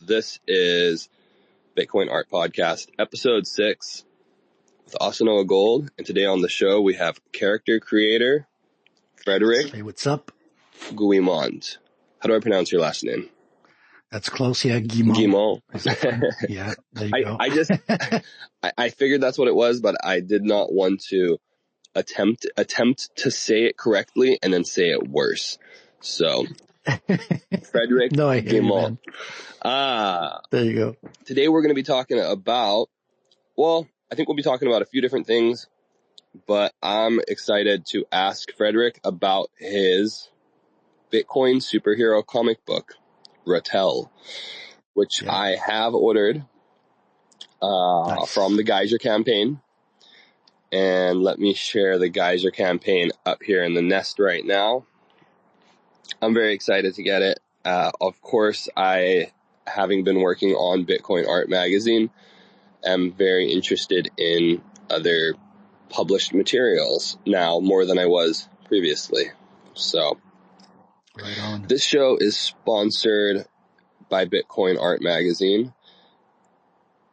This is Bitcoin Art Podcast, episode 6 with Asanoha Gold. And today on the show, we have character creator, Frederic. Hey, what's up? Guimont. How do I pronounce your last name? That's close, yeah. Guimont. Yeah, there you go. I figured that's what it was, but I did not want to attempt to say it correctly and then say it worse. So, Frederic Guimont. There you go. Today we're going to be talking about, I think we'll be talking about a few different things, but I'm excited to ask Frederic about his Bitcoin superhero comic book, Ratel, which I have ordered from the Geyser campaign. And let me share the Geyser campaign up here in the nest right now. I'm very excited to get it. Of course, having been working on Bitcoin Art Magazine, am very interested in other published materials now more than I was previously. So, right on. This show is sponsored by Bitcoin Art Magazine,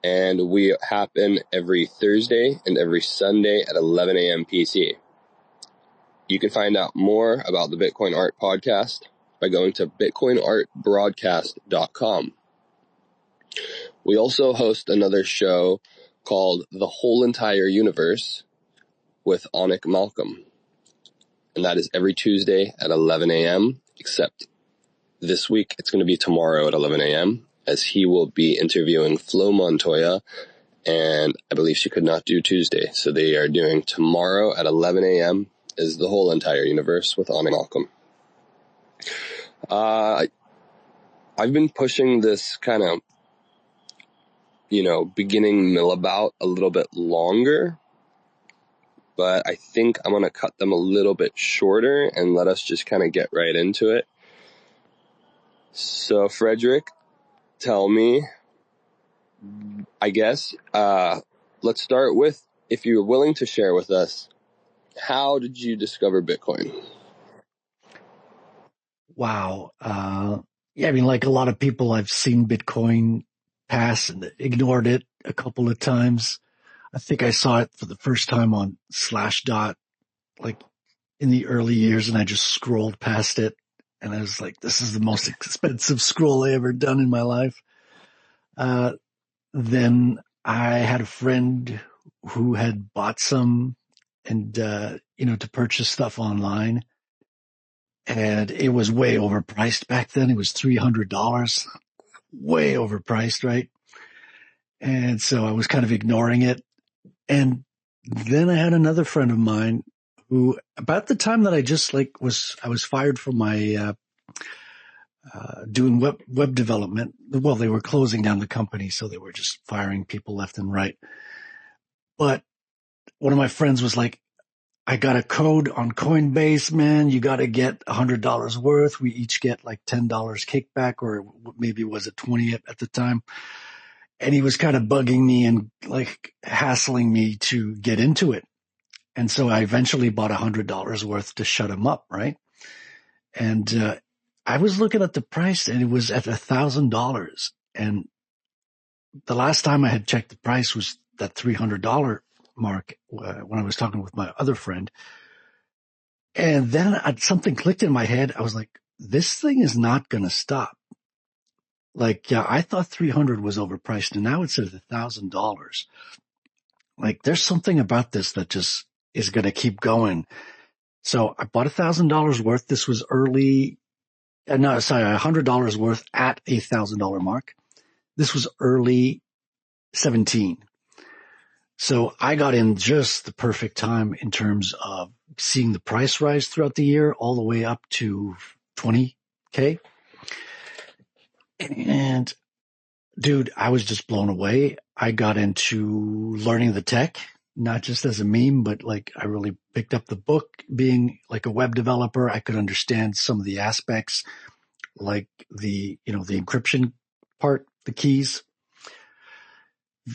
and we happen every Thursday and every Sunday at 11 a.m. PT. You can find out more about the Bitcoin Art Podcast by going to bitcoinartbroadcast.com. We also host another show called The Whole Entire Universe with Onik Malcolm. And that is every Tuesday at 11 a.m., except this week it's going to be tomorrow at 11 a.m., as he will be interviewing Flo Montoya, and I believe she could not do Tuesday. So they are doing tomorrow at 11 a.m. is The Whole Entire Universe with Onik Malcolm. I've been pushing this kind of beginning mill about a little bit longer, but I think I'm going to cut them a little bit shorter and let us just kind of get right into it. So, Frederic, tell me, I guess, let's start with, if you're willing to share with us, how did you discover Bitcoin? Wow. Like a lot of people, I've seen Bitcoin pass and ignored it a couple of times. I think I saw it for the first time on Slashdot, like in the early years, and I just scrolled past it. And I was like, this is the most expensive scroll I ever done in my life. Then I had a friend who had bought some and, to purchase stuff online. And it was way overpriced back then. It was $300, way overpriced, right? And so I was kind of ignoring it. And then I had another friend of mine who, about the time that I just I was fired from my, doing web development. Well, they were closing down the company, so they were just firing people left and right. But one of my friends was like, I got a code on Coinbase, man. You got to get $100 worth. We each get like $10 kickback, or maybe was it 20 at the time. And he was kind of bugging me and like hassling me to get into it. And so I eventually bought $100 worth to shut him up, right? And I was looking at the price and it was at $1,000. And the last time I had checked the price was that $300 mark when I was talking with my other friend. And then something clicked in my head. I was like, this thing is not going to stop. Like, yeah, I thought 300 was overpriced, and now it's at $1,000. Like, there's something about this that just is going to keep going. So I bought $1,000 worth. This was $100 worth at $1,000 mark. This was early 17. So I got in just the perfect time in terms of seeing the price rise throughout the year, all the way up to 20K. And dude, I was just blown away. I got into learning the tech, not just as a meme, but like I really picked up the book. Being like a web developer, I could understand some of the aspects, like the encryption part, the keys.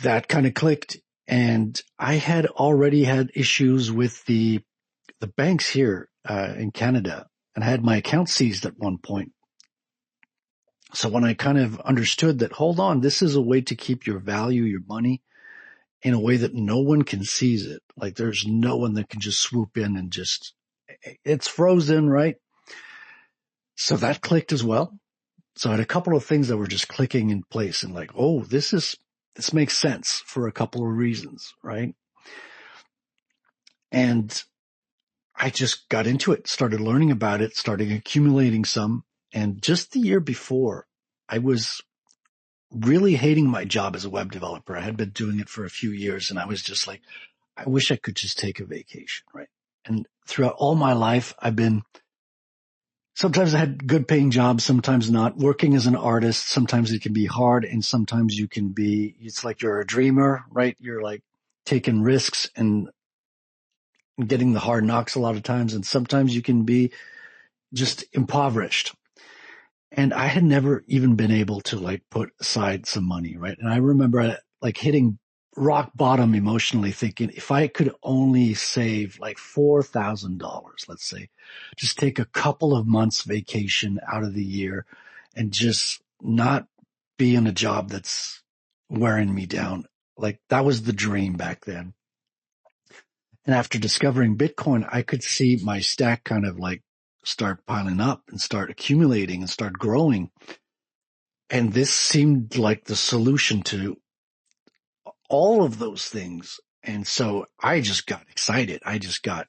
That kind of clicked. And I had already had issues with the banks here in Canada, and I had my account seized at one point. So when I kind of understood that, hold on, this is a way to keep your value, your money, in a way that no one can seize it. Like there's no one that can just swoop in and just, it's frozen, right? So that clicked as well. So I had a couple of things that were just clicking in place and like, oh, this makes sense for a couple of reasons, right? And I just got into it, started learning about it, started accumulating some. And just the year before, I was really hating my job as a web developer. I had been doing it for a few years and I was just like, I wish I could just take a vacation, right? And throughout all my life, sometimes I had good paying jobs, sometimes not. Working as an artist, sometimes it can be hard and sometimes it's like you're a dreamer, right? You're like taking risks and getting the hard knocks a lot of times. And sometimes you can be just impoverished. And I had never even been able to like put aside some money, right? And I remember like hitting rock bottom emotionally thinking if I could only save like $4,000, let's say, just take a couple of months vacation out of the year and just not be in a job that's wearing me down. Like that was the dream back then. And after discovering Bitcoin, I could see my stack kind of like start piling up and start accumulating and start growing. And this seemed like the solution to all of those things. And so I just got excited. I just got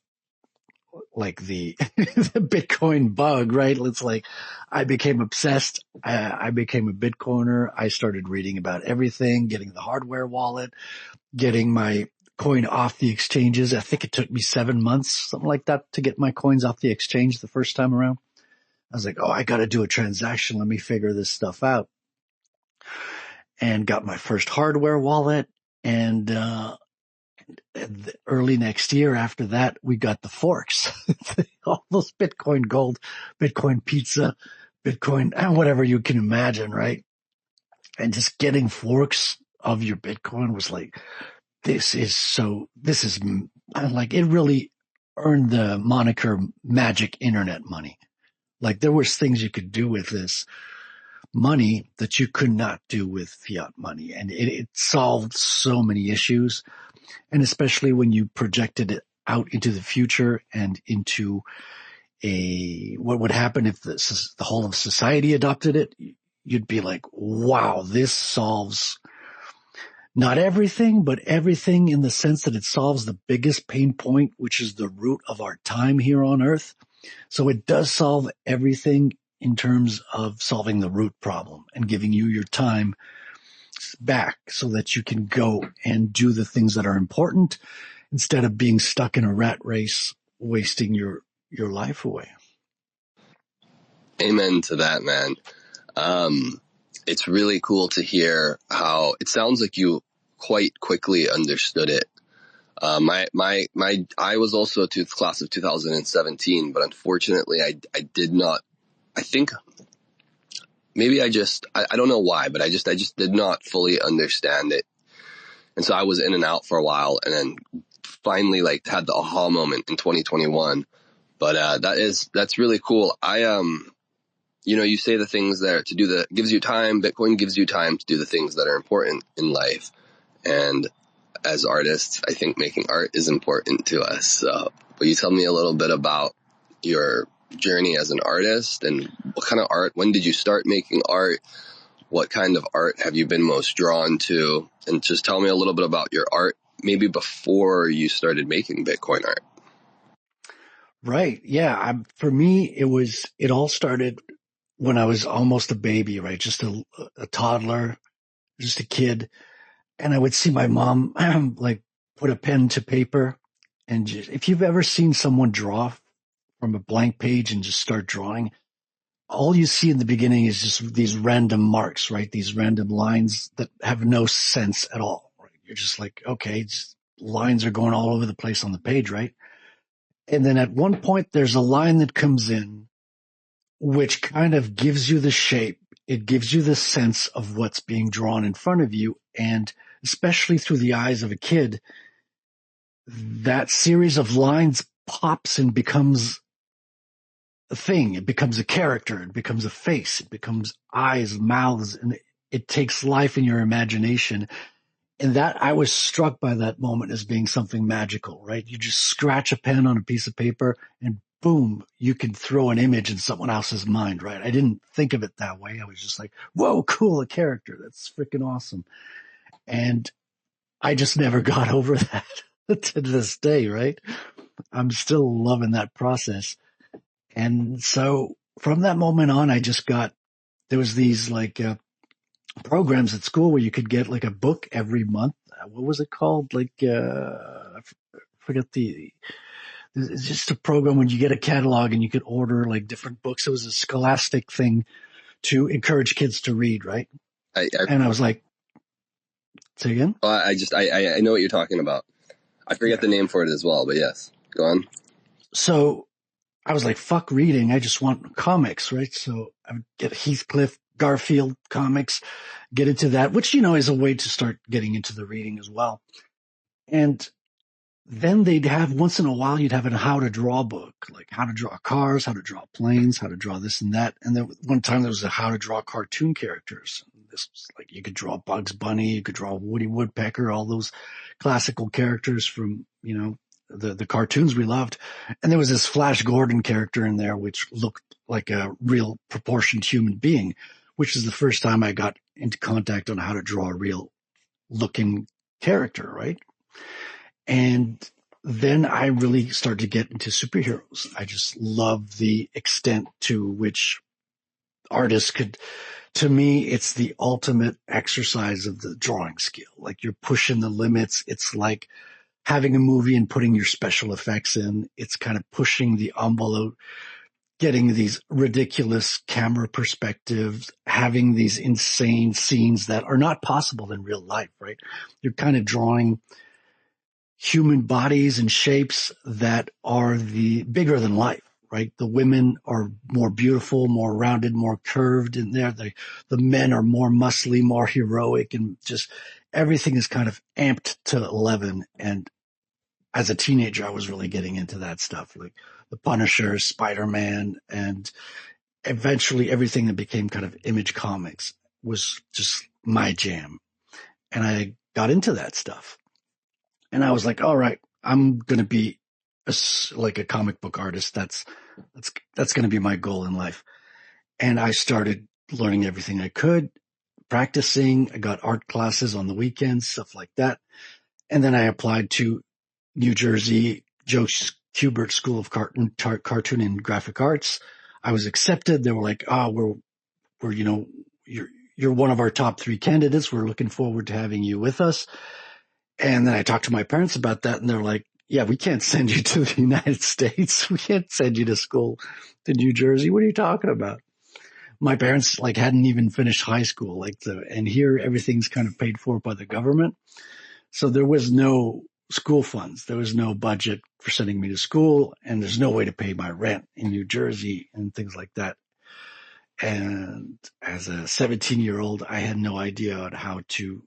like the, the Bitcoin bug, right? It's like I became obsessed. I became a Bitcoiner. I started reading about everything, getting the hardware wallet, getting my coin off the exchanges. I think it took me 7 months, something like that, to get my coins off the exchange the first time around. I was like, oh, I got to do a transaction. Let me figure this stuff out. And got my first hardware wallet. And early next year after that, we got the forks. All those Bitcoin Gold, Bitcoin Pizza, Bitcoin, and whatever you can imagine, right? And just getting forks of your Bitcoin was like, this is like, it really earned the moniker magic internet money. Like there was things you could do with this money that you could not do with fiat money. And it solved so many issues. And especially when you projected it out into the future and into what would happen if the whole of society adopted it, you'd be like, wow, this solves not everything, but everything in the sense that it solves the biggest pain point, which is the root of our time here on Earth. So it does solve everything in terms of solving the root problem and giving you your time back so that you can go and do the things that are important instead of being stuck in a rat race, wasting your life away. Amen to that, man. It's really cool to hear how it sounds like you quite quickly understood it. I was also a class of 2017, but unfortunately I did not, I think maybe I don't know why, but I just did not fully understand it. And so I was in and out for a while and then finally like had the aha moment in 2021. But, that's really cool. You say the things that gives you time. Bitcoin gives you time to do the things that are important in life. And as artists, I think making art is important to us. So will you tell me a little bit about your journey as an artist and what kind of art, when did you start making art? What kind of art have you been most drawn to? And just tell me a little bit about your art, maybe before you started making Bitcoin art. Right. Yeah. For me, it all started when I was almost a baby, right? Just a toddler, just a kid. And I would see my mom like put a pen to paper and if you've ever seen someone draw from a blank page and just start drawing, all you see in the beginning is just these random marks, right? These random lines that have no sense at all. Right? You're just like, okay, lines are going all over the place on the page, right? And then at one point, there's a line that comes in, which kind of gives you the shape. It gives you the sense of what's being drawn in front of you. And especially through the eyes of a kid, that series of lines pops and becomes a thing. It becomes a character. It becomes a face. It becomes eyes, mouths, and it takes life in your imagination. And that, I was struck by that moment as being something magical, right? You just scratch a pen on a piece of paper and boom, you can throw an image in someone else's mind, right? I didn't think of it that way. I was just like, whoa, cool, a character. That's freaking awesome. And I just never got over that to this day, right? I'm still loving that process. And so from that moment on, there was these like, programs at school where you could get like a book every month. What was it called? Like, I forget it's just a program when you get a catalog and you could order like different books. It was a scholastic thing to encourage kids to read, right? And I was like, say again? I know what you're talking about. I forget the name for it as well, but yes, go on. So I was like, fuck reading. I just want comics, right? So I would get Heathcliff, Garfield comics, get into that, which, is a way to start getting into the reading as well. And then they'd have, once in a while, you'd have a how to draw book, like how to draw cars, how to draw planes, how to draw this and that. And then one time there was a how to draw cartoon characters. This was like, you could draw Bugs Bunny, you could draw Woody Woodpecker, all those classical characters from, the cartoons we loved. And there was this Flash Gordon character in there, which looked like a real proportioned human being, which is the first time I got into contact on how to draw a real looking character, right? And then I really started to get into superheroes. I just love the extent to which artists could, to me, it's the ultimate exercise of the drawing skill. Like you're pushing the limits. It's like having a movie and putting your special effects in. It's kind of pushing the envelope, getting these ridiculous camera perspectives, having these insane scenes that are not possible in real life, right? You're kind of drawing human bodies and shapes that are the bigger than life, right? The women are more beautiful, more rounded, more curved in there. The men are more muscly, more heroic, and just everything is kind of amped to 11. And as a teenager, I was really getting into that stuff, like the Punisher, Spider-Man, and eventually everything that became kind of Image Comics was just my jam. And I got into that stuff. And I was like, all right, I'm going to be like a comic book artist. That's going to be my goal in life. And I started learning everything I could, practicing. I got art classes on the weekends, stuff like that. And then I applied to New Jersey Joe Kubert School of Cartoon and Graphic Arts. I was accepted. They were like, we're you're one of our top 3 candidates. We're looking forward to having you with us. And then I talked to my parents about that, and they're like, yeah, we can't send you to the United States. We can't send you to school to New Jersey. What are you talking about? My parents hadn't even finished high school, and here everything's kind of paid for by the government. So there was no school funds. There was no budget for sending me to school, and there's no way to pay my rent in New Jersey and things like that. And as a 17-year-old, I had no idea on how to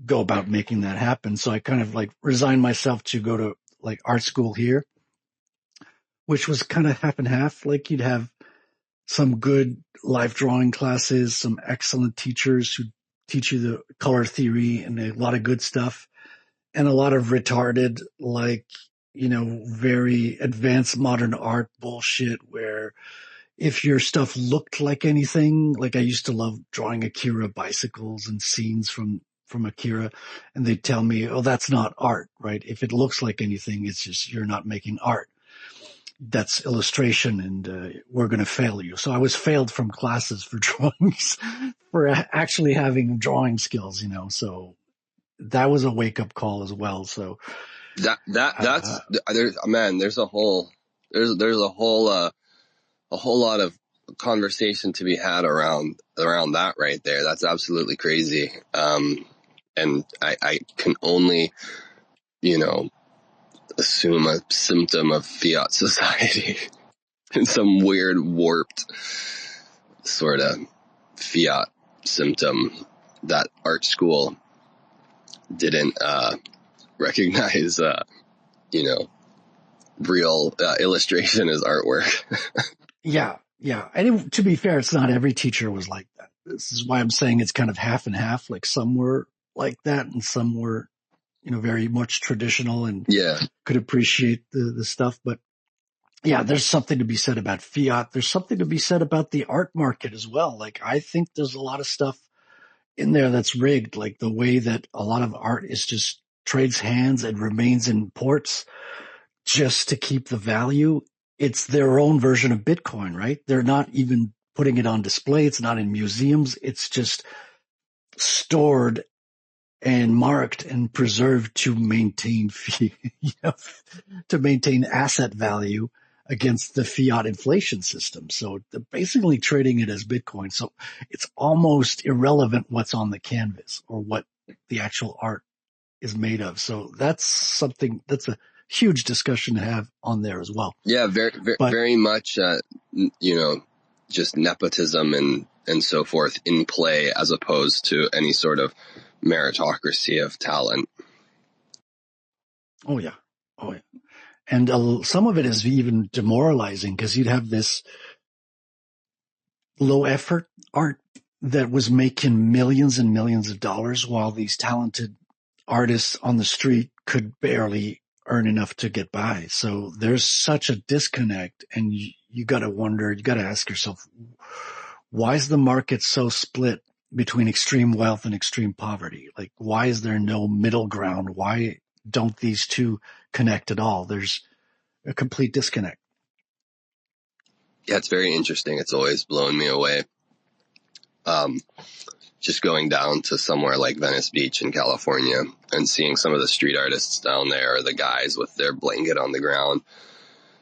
go about making that happen. So I kind of resigned myself to go to art school here, which was kind of half and half. You'd have some good life drawing classes, some excellent teachers who teach you the color theory and a lot of good stuff, and a lot of retarded, very advanced modern art bullshit where if your stuff looked like anything, I used to love drawing Akira bicycles and scenes from Akira, and they'd tell me, oh, that's not art, right? If it looks like anything, it's just, you're not making art. That's illustration, and we're going to fail you. So I was failed from classes for drawings, for actually having drawing skills, so that was a wake up call as well. So there's a whole lot of conversation to be had around that right there. That's absolutely crazy. And I can only, assume a symptom of fiat society in some weird warped sort of fiat symptom that art school didn't recognize, real illustration as artwork. Yeah. Yeah. And to be fair, it's not every teacher was like that. This is why I'm saying it's kind of half and half. Like some were like that and some were, very much traditional and Yeah. could appreciate the stuff. But yeah, there's something to be said about fiat. There's something to be said about the art market as well. Like I think there's a lot of stuff in there that's rigged, like the way that a lot of art is just trades hands and remains in ports just to keep the value. It's their own version of Bitcoin, right? They're not even putting it on display. It's not in museums. It's just stored and marked and preserved to maintain to maintain asset value against the fiat inflation system. So they're basically trading it as Bitcoin. So it's almost irrelevant what's on the canvas or what the actual art is made of. So that's a huge discussion to have on there as well. Yeah, very much, just nepotism and so forth in play as opposed to any sort of meritocracy of talent. Oh yeah. Oh yeah. And some of it is even demoralizing because you'd have this low effort art that was making millions and millions of dollars while these talented artists on the street could barely earn enough to get by. So there's such a disconnect, and you got to ask yourself, why is the market so split between extreme wealth and extreme poverty? Like, why is there no middle ground? Why don't these two connect at all? There's a complete disconnect. Yeah, it's very interesting. It's always blown me away. Just going down to somewhere like Venice Beach in California and seeing some of the street artists down there, or the guys with their blanket on the ground,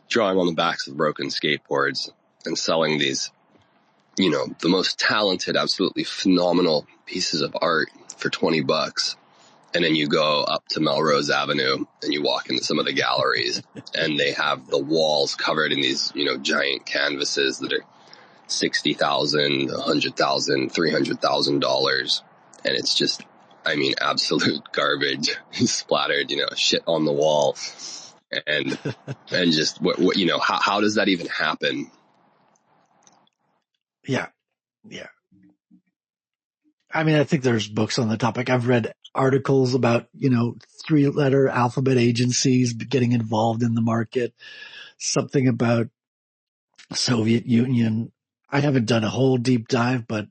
drawing on the backs of broken skateboards and selling these, the most talented, absolutely phenomenal pieces of art for $20. And then you go up to Melrose Avenue and you walk into some of the galleries and they have the walls covered in these, giant canvases that are $60,000, $100,000, $300,000. And it's just, absolute garbage splattered, shit on the wall. And just what how does that even happen? Yeah. Yeah. I think there's books on the topic. I've read articles about, 3-letter alphabet agencies getting involved in the market, something about Soviet Union. I haven't done a whole deep dive, but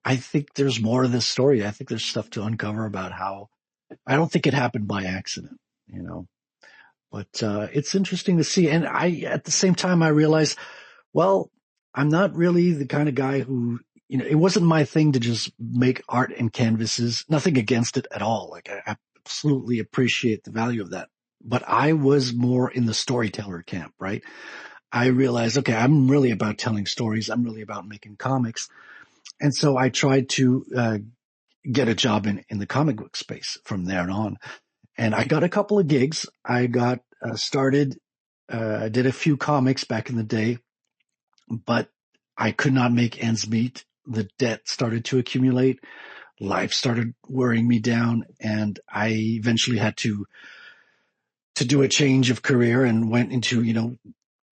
I think there's more to this story. I think there's stuff to uncover about how I don't think it happened by accident, but it's interesting to see. And at the same time, I realized, well, I'm not really the kind of guy who, it wasn't my thing to just make art and canvases. Nothing against it at all. Like I absolutely appreciate the value of that. But I was more in the storyteller camp, right? I realized, okay, I'm really about telling stories. I'm really about making comics. And so I tried to get a job in the comic book space from there on. And I got a couple of gigs. I got started, I did a few comics back in the day, but I could not make ends meet. The debt started to accumulate. Life started wearing me down, and I eventually had to do a change of career and went into,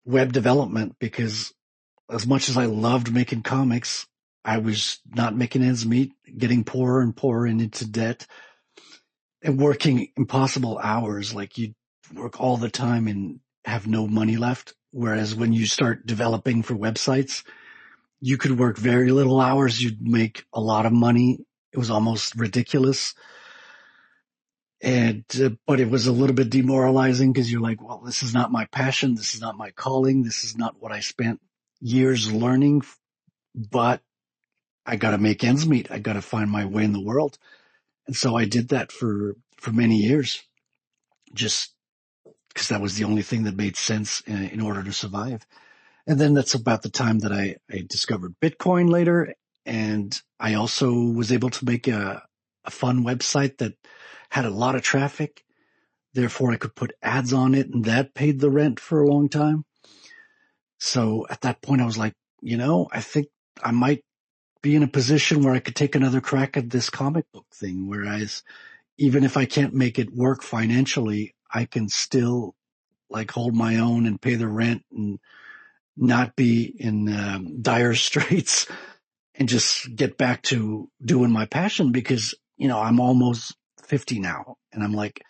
web development, because as much as I loved making comics, I was not making ends meet, getting poorer and poorer and into debt and working impossible hours. Like you work all the time and have no money left. Whereas when you start developing for websites, you could work very little hours. You'd make a lot of money. It was almost ridiculous. And, but it was a little bit demoralizing because you're like, well, this is not my passion. This is not my calling. This is not what I spent years learning, but I got to make ends meet. I got to find my way in the world. And so I did that for many years, just because that was the only thing that made sense in order to survive. And then that's about the time that I discovered Bitcoin later. And I also was able to make a fun website that had a lot of traffic. Therefore, I could put ads on it, and that paid the rent for a long time. So at that point, I was like, I think I might be in a position where I could take another crack at this comic book thing. Whereas even if I can't make it work financially, I can still like hold my own and pay the rent and not be in dire straits and just get back to doing my passion because, I'm almost 50 now. And I'm like,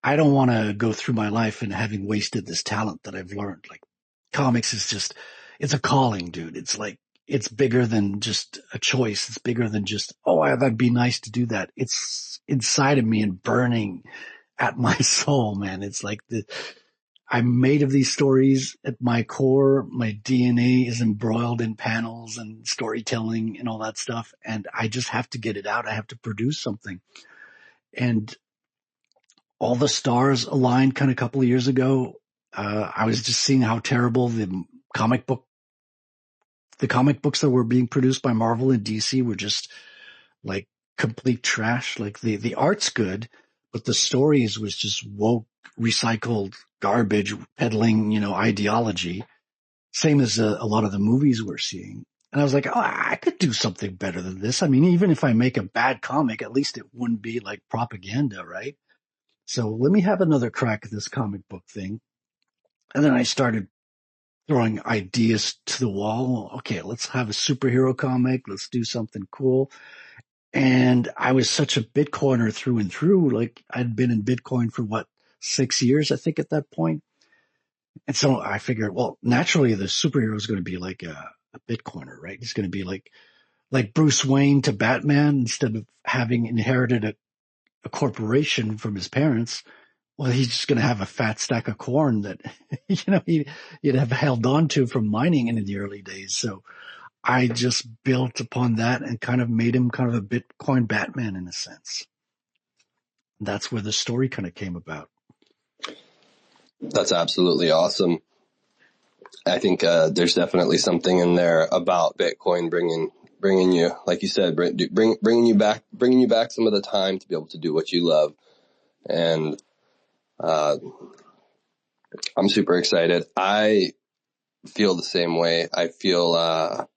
I don't want to go through my life and having wasted this talent that I've learned. Like comics is just, it's a calling, dude. It's like, it's bigger than just a choice. It's bigger than just, that'd be nice to do that. It's inside of me and burning at my soul, man. It's like I'm made of these stories at my core. My DNA is embroiled in panels and storytelling and all that stuff. And I just have to get it out. I have to produce something. And all the stars aligned kind of a couple of years ago. I was just seeing how terrible the comic books that were being produced by Marvel and DC were just like complete trash. Like the art's good, but the stories was just woke, recycled garbage, peddling, ideology. Same as a lot of the movies we're seeing. And I was like, I could do something better than this. I mean, even if I make a bad comic, at least it wouldn't be like propaganda, right? So let me have another crack at this comic book thing. And then I started throwing ideas to the wall. Okay, let's have a superhero comic. Let's do something cool. And I was such a Bitcoiner through and through. Like I'd been in Bitcoin for 6 years, I think at that point. And so I figured, well, naturally the superhero is going to be like a Bitcoiner, right? He's going to be like Bruce Wayne to Batman instead of having inherited a corporation from his parents. Well, he's just going to have a fat stack of corn that, he'd have held on to from mining in the early days. So I just built upon that and kind of made him kind of a Bitcoin Batman in a sense. That's where the story kind of came about. That's absolutely awesome. I think there's definitely something in there about Bitcoin bringing you, like you said, bringing you back some of the time to be able to do what you love. And I'm super excited. I feel the same way. I feel,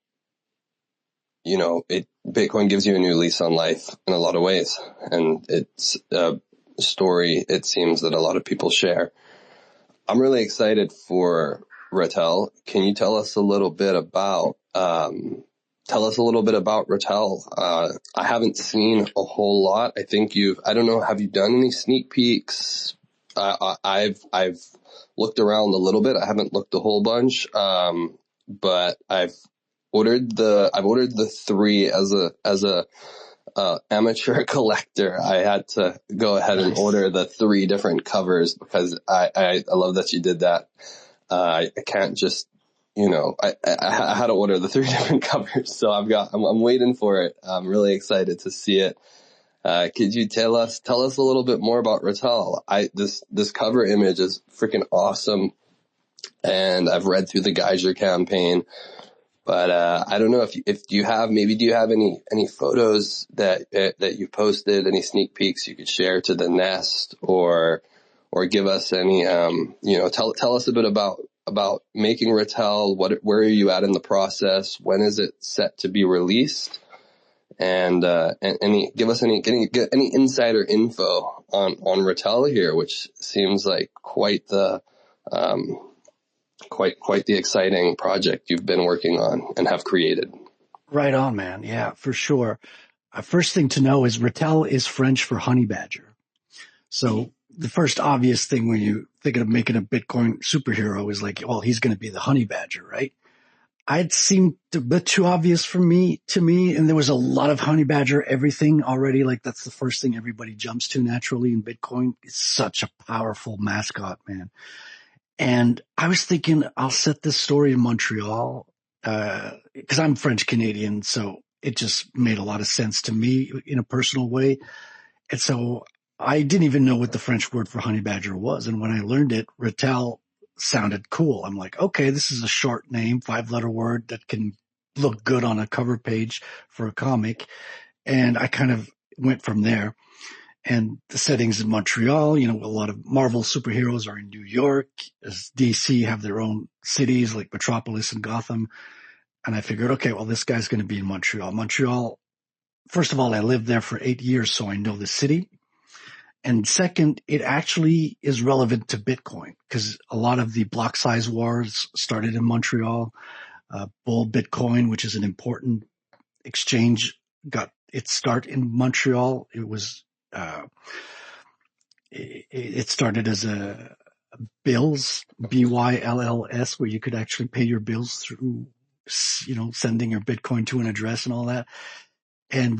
Bitcoin gives you a new lease on life in a lot of ways. And it's a story, it seems, that a lot of people share. I'm really excited for Ratel. Can you tell us a little bit about Ratel? I haven't seen a whole lot. I think I don't know, have you done any sneak peeks? I've looked around a little bit. I haven't looked a whole bunch. But I've ordered the 3 as a amateur collector. I had to go ahead and order the 3 different covers because I love that you did that. I can't just, I had to order the 3 different covers. So I'm waiting for it. I'm really excited to see it. Could you tell us a little bit more about Ratel? This cover image is freaking awesome. And I've read through the Geyser campaign, but, I don't know if do you have any photos that you posted, any sneak peeks you could share to the nest or give us any, tell us a bit about making Ratel. Where are you at in the process? When is it set to be released? And give us any insider info on Ratel here, which seems like quite the exciting project you've been working on and have created. Right on, man. Yeah, for sure. First thing to know is Ratel is French for honey badger. So the first obvious thing when you think of making a Bitcoin superhero is like, well, he's going to be the honey badger, right? It seemed a bit too obvious to me, and there was a lot of honey badger everything already. Like that's the first thing everybody jumps to naturally in Bitcoin. It's such a powerful mascot, man. And I was thinking I'll set this story in Montreal, because I'm French Canadian. So it just made a lot of sense to me in a personal way. And so I didn't even know what the French word for honey badger was. And when I learned it, Ratel sounded cool. I'm like, okay, this is a short name, 5-letter word that can look good on a cover page for a comic. And I kind of went from there. And the settings in Montreal, a lot of Marvel superheroes are in New York, as DC have their own cities like Metropolis and Gotham. And I figured, okay, well, this guy's going to be in Montreal. Montreal, first of all, I lived there for 8 years, so I know the city. And second, it actually is relevant to Bitcoin because a lot of the block size wars started in Montreal. Bull Bitcoin, which is an important exchange, got its start in Montreal. It started as a bills, BYLLS, where you could actually pay your bills through, sending your Bitcoin to an address and all that. And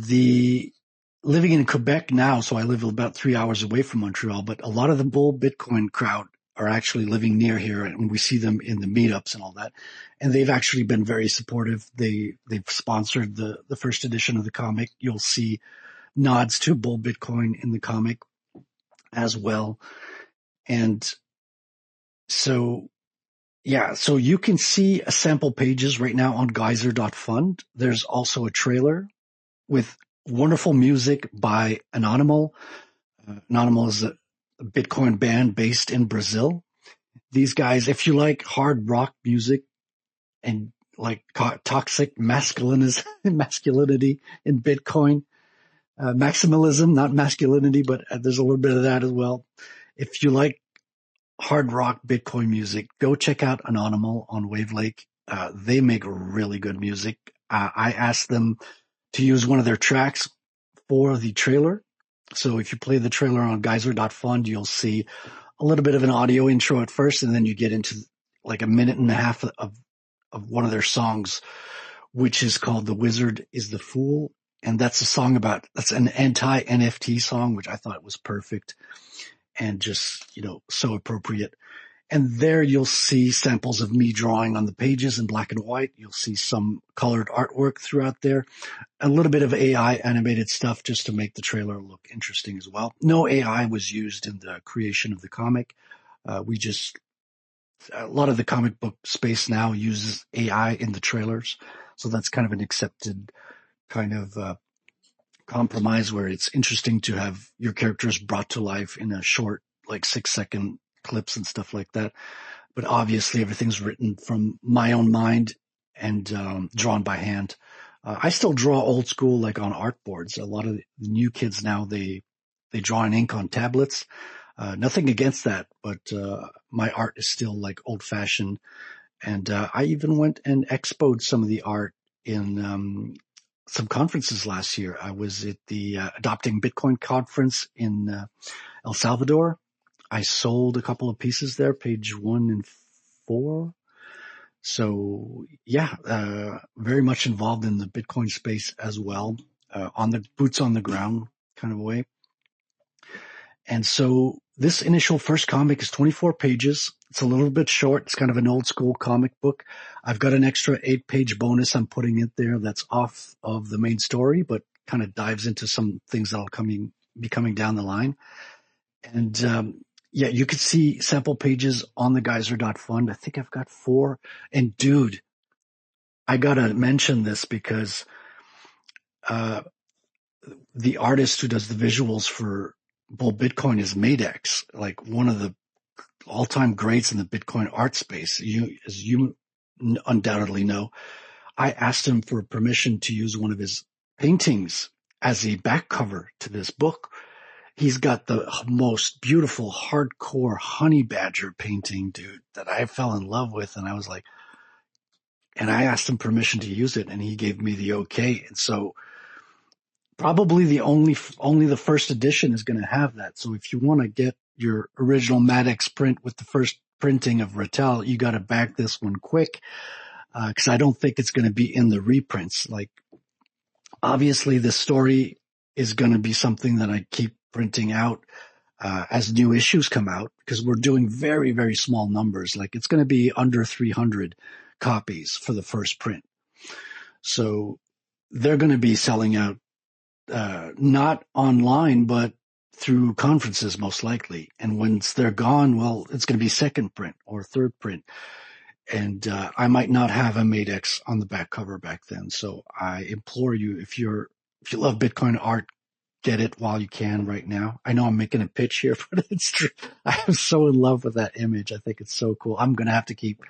living in Quebec now, so I live about 3 hours away from Montreal, but a lot of the bull Bitcoin crowd are actually living near here, and we see them in the meetups and all that. And they've actually been very supportive. They've sponsored the first edition of the comic. You'll see nods to bull Bitcoin in the comic as well. And so, yeah, so you can see sample pages right now on geyser.fund. There's also a trailer with wonderful music by Anonimal. Anonimal is a Bitcoin band based in Brazil. These guys, if you like hard rock music and like toxic masculinity in Bitcoin, maximalism, not masculinity, but there's a little bit of that as well. If you like hard rock Bitcoin music, go check out Anonimal on Wavelake. They make really good music. I asked them to use one of their tracks for the trailer. So if you play the trailer on geyser.fund, you'll see a little bit of an audio intro at first, and then you get into like a minute and a half of one of their songs, which is called The Wizard is the Fool. And that's an anti-NFT song, which I thought was perfect and just, so appropriate. And there you'll see samples of me drawing on the pages in black and white. You'll see some colored artwork throughout there. A little bit of AI animated stuff just to make the trailer look interesting as well. No AI was used in the creation of the comic. A lot of the comic book space now uses AI in the trailers. So that's kind of an accepted kind of compromise where it's interesting to have your characters brought to life in a short, like 6-second clips and stuff like that. But obviously everything's written from my own mind and drawn by hand. I still draw old school, like on art boards. A lot of the new kids now, they draw in ink on tablets. Nothing against that, but my art is still like old fashioned. And I even went and expoed some of the art in some conferences last year. I was at the Adopting Bitcoin conference in El Salvador. I sold a couple of pieces there, page 1 and 4. So yeah, very much involved in the Bitcoin space as well, on the boots on the ground kind of way. And so this initial first comic is 24 pages. It's a little bit short. It's kind of an old school comic book. I've got an extra 8-page bonus I'm putting in there that's off of the main story, but kind of dives into some things that'll be coming down the line. And yeah, you could see sample pages on the geyser.fund. I think I've got 4. And dude, I gotta mention this because the artist who does the visuals for Bull Bitcoin is Madex, like one of the all-time greats in the Bitcoin art space. As you undoubtedly know, I asked him for permission to use one of his paintings as a back cover to this book. He's got the most beautiful hardcore honey badger painting, dude, that I fell in love with. And I was like, and I asked him permission to use it and he gave me the okay. And so probably only the first edition is going to have that. So if you want to get your original Madex print with the first printing of Ratel, you got to back this one quick. Cause I don't think it's going to be in the reprints. Like obviously the story is going to be something that I keep printing out as new issues come out, because we're doing very, very small numbers. Like it's going to be under 300 copies for the first print. So they're going to be selling out, not online, but through conferences most likely. And once they're gone, well, it's going to be second print or third print. And I might not have a Madex on the back cover back then. So I implore you, if you love Bitcoin art, get it while you can right now. I know I'm making a pitch here, but it's true. I am so in love with that image. I think it's so cool. I'm going to have to keep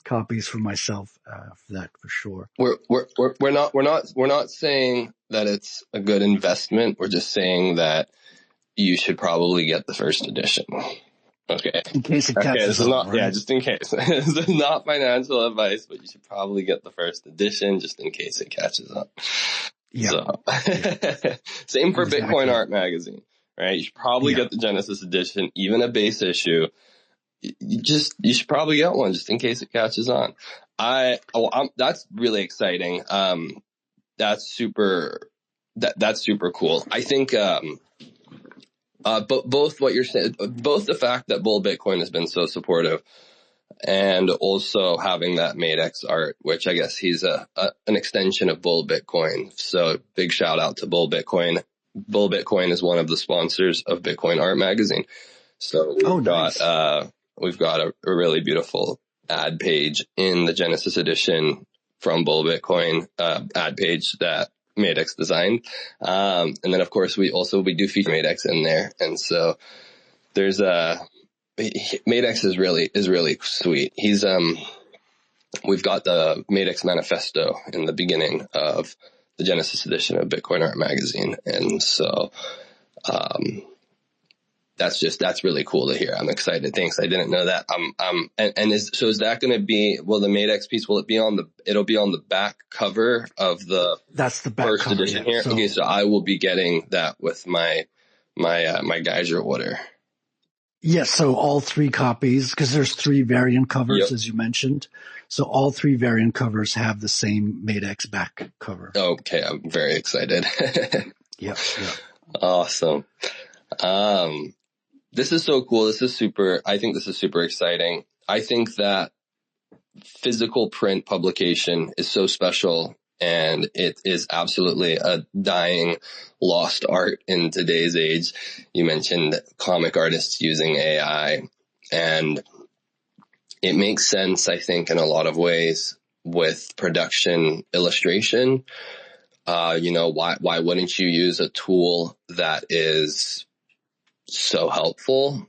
copies for myself for that for sure. We're not saying that it's a good investment. We're just saying that you should probably get the first edition. Okay. In case it catches this is on, not, right? yeah, just in case. This is not financial advice, but you should probably get the first edition just in case it catches on. Yeah. So, same for Exactly. Bitcoin Art Magazine, right? You should probably get the Genesis edition, even a base issue. You should probably get one just in case it catches on. That's really exciting. That's super cool. I think, but both what you're saying, both the fact that Bull Bitcoin has been so supportive and also having that MadeX art, which I guess he's an extension of Bull Bitcoin. So big shout out to Bull Bitcoin. Bull Bitcoin is one of the sponsors of Bitcoin Art Magazine. So we've got a really beautiful ad page in the Genesis edition from Bull Bitcoin, ad page that MadeX designed. And then of course we do feature MadeX in there. And so there's MadeX is really sweet. We've got the MadeX manifesto in the beginning of the Genesis edition of Bitcoin Art Magazine. And so, that's really cool to hear. I'm excited. Thanks. I didn't know that. Is that going to be, will the MadeX piece, it'll be on the back cover of that's the back first cover, edition here? Okay. So I will be getting that with my Geyser order. Yes, so all 3 copies, because there's 3 variant covers, as you mentioned. So all 3 variant covers have the same MadeX back cover. Okay, I'm very excited. Yep. Awesome. This is so cool. I think this is super exciting. I think that physical print publication is so special, and it is absolutely a dying, lost art in today's age. You mentioned comic artists using AI, and it makes sense, I think, in a lot of ways with production illustration. Why wouldn't you use a tool that is so helpful?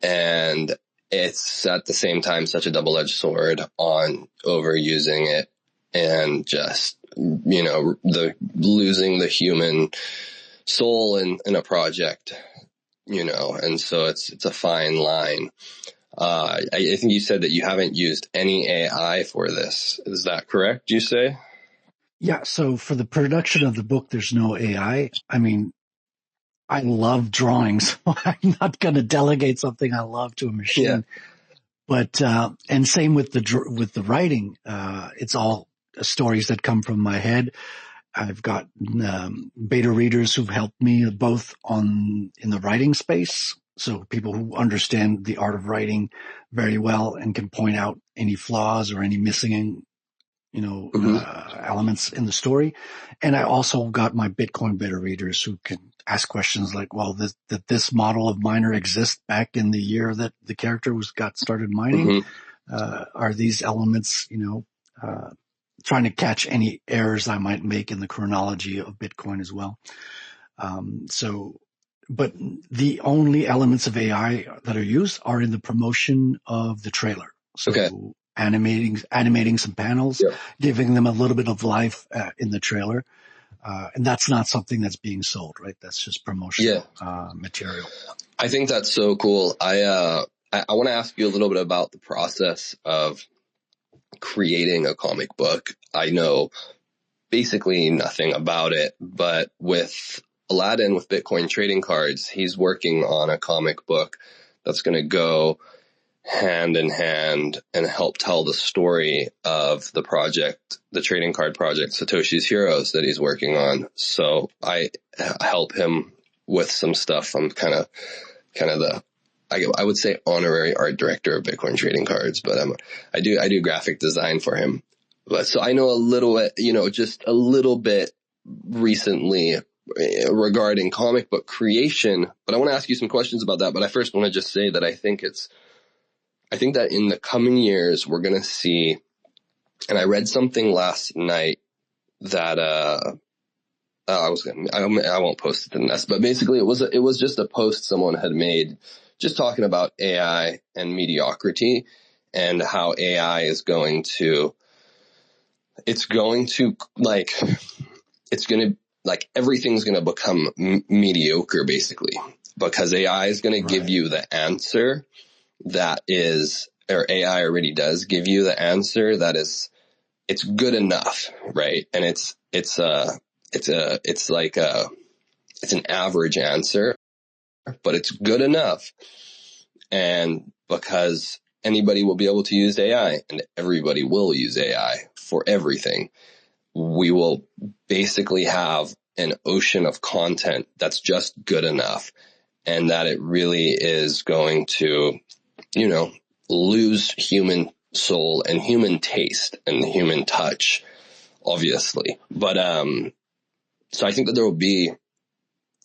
And it's at the same time such a double-edged sword on overusing it and just, losing the human soul in a project, and so it's a fine line. I think you said that you haven't used any AI for this. Is that correct, you say? Yeah, so for the production of the book, there's no AI. I mean, I love drawing, so I'm not going to delegate something I love to a machine. Yeah. But, and same with the writing, it's all stories that come from my head. I've got, beta readers who've helped me both in the writing space. So people who understand the art of writing very well and can point out any flaws or any missing, elements in the story. And I also got my Bitcoin beta readers who can ask questions like, well, did this model of miner exist back in the year that the character got started mining? Are these elements, trying to catch any errors I might make in the chronology of Bitcoin as well. But the only elements of AI that are used are in the promotion of the trailer. So animating some panels, giving them a little bit of life in the trailer. And that's not something that's being sold, right? That's just promotional material. I think that's so cool. I want to ask you a little bit about the process of creating a comic book. I know basically nothing about it, but with Aladdin, with Bitcoin trading cards, he's working on a comic book that's going to go hand in hand and help tell the story of the project, the trading card project, Satoshi's Heroes, that he's working on. So I help him with some stuff. I'm kind of I would say honorary art director of Bitcoin trading cards, but I do graphic design for him. But so I know a little bit, just a little bit recently regarding comic book creation, but I want to ask you some questions about that. But I first want to just say that I think that in the coming years, we're going to see, and I read something last night that, I won't post it in this, but basically it was just a post someone had made just talking about AI and mediocrity and how AI is everything's going to become mediocre basically. because AI is going to give you the answer that is, or AI already does give you the answer that is, it's good enough, right? And it's an average answer, but it's good enough. And because anybody will be able to use AI and everybody will use AI for everything, we will basically have an ocean of content that's just good enough, and that it really is going to, lose human soul and human taste and human touch, obviously. But, so I think that there will be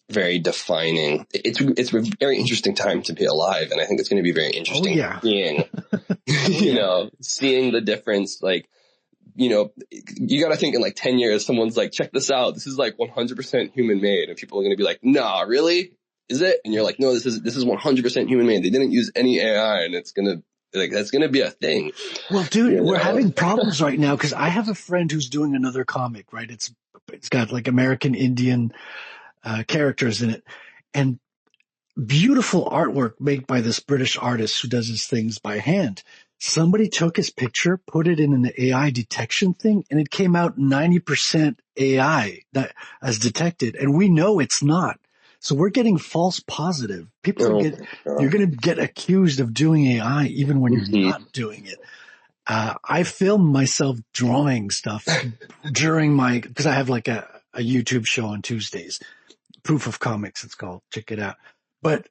very defining. It's a very interesting time to be alive, and I think it's going to be very interesting seeing, seeing the difference. Like, you got to think in like 10 years, someone's like, check this out. This is like 100% human made. And people are going to be like, nah, really? Is it? And you're like, no, this is 100% human made. They didn't use any AI, and it's going to, like, that's going to be a thing. Well, dude, we're having problems right now because I have a friend who's doing another comic, right? It's got like American Indian characters in it, and beautiful artwork made by this British artist who does his things by hand. Somebody took his picture, put it in an AI detection thing, and it came out 90% AI that as detected. And we know it's not. So we're getting false positive. You're going to get accused of doing AI even when you're not doing it. I film myself drawing stuff during because I have like a YouTube show on Tuesdays. Proof of Comics, it's called. Check it out. But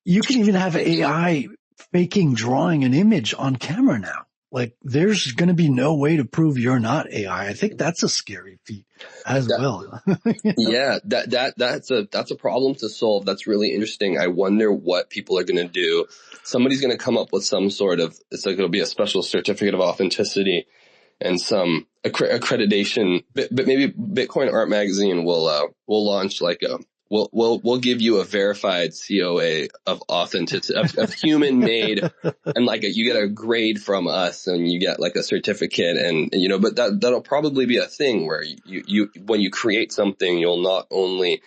you can even have AI faking drawing an image on camera now. Like, there's going to be no way to prove you're not AI. I think that's a scary feat as well. Yeah, that's a problem to solve. That's really interesting. I wonder what people are going to do. Somebody's going to come up with some sort of, it's like it'll be a special certificate of authenticity and some accreditation. But maybe Bitcoin Art Magazine will launch like We'll give you a verified COA of authenticity, of human made, and like you get a grade from us, and you get like a certificate, and but that'll probably be a thing where you when you create something, you'll not only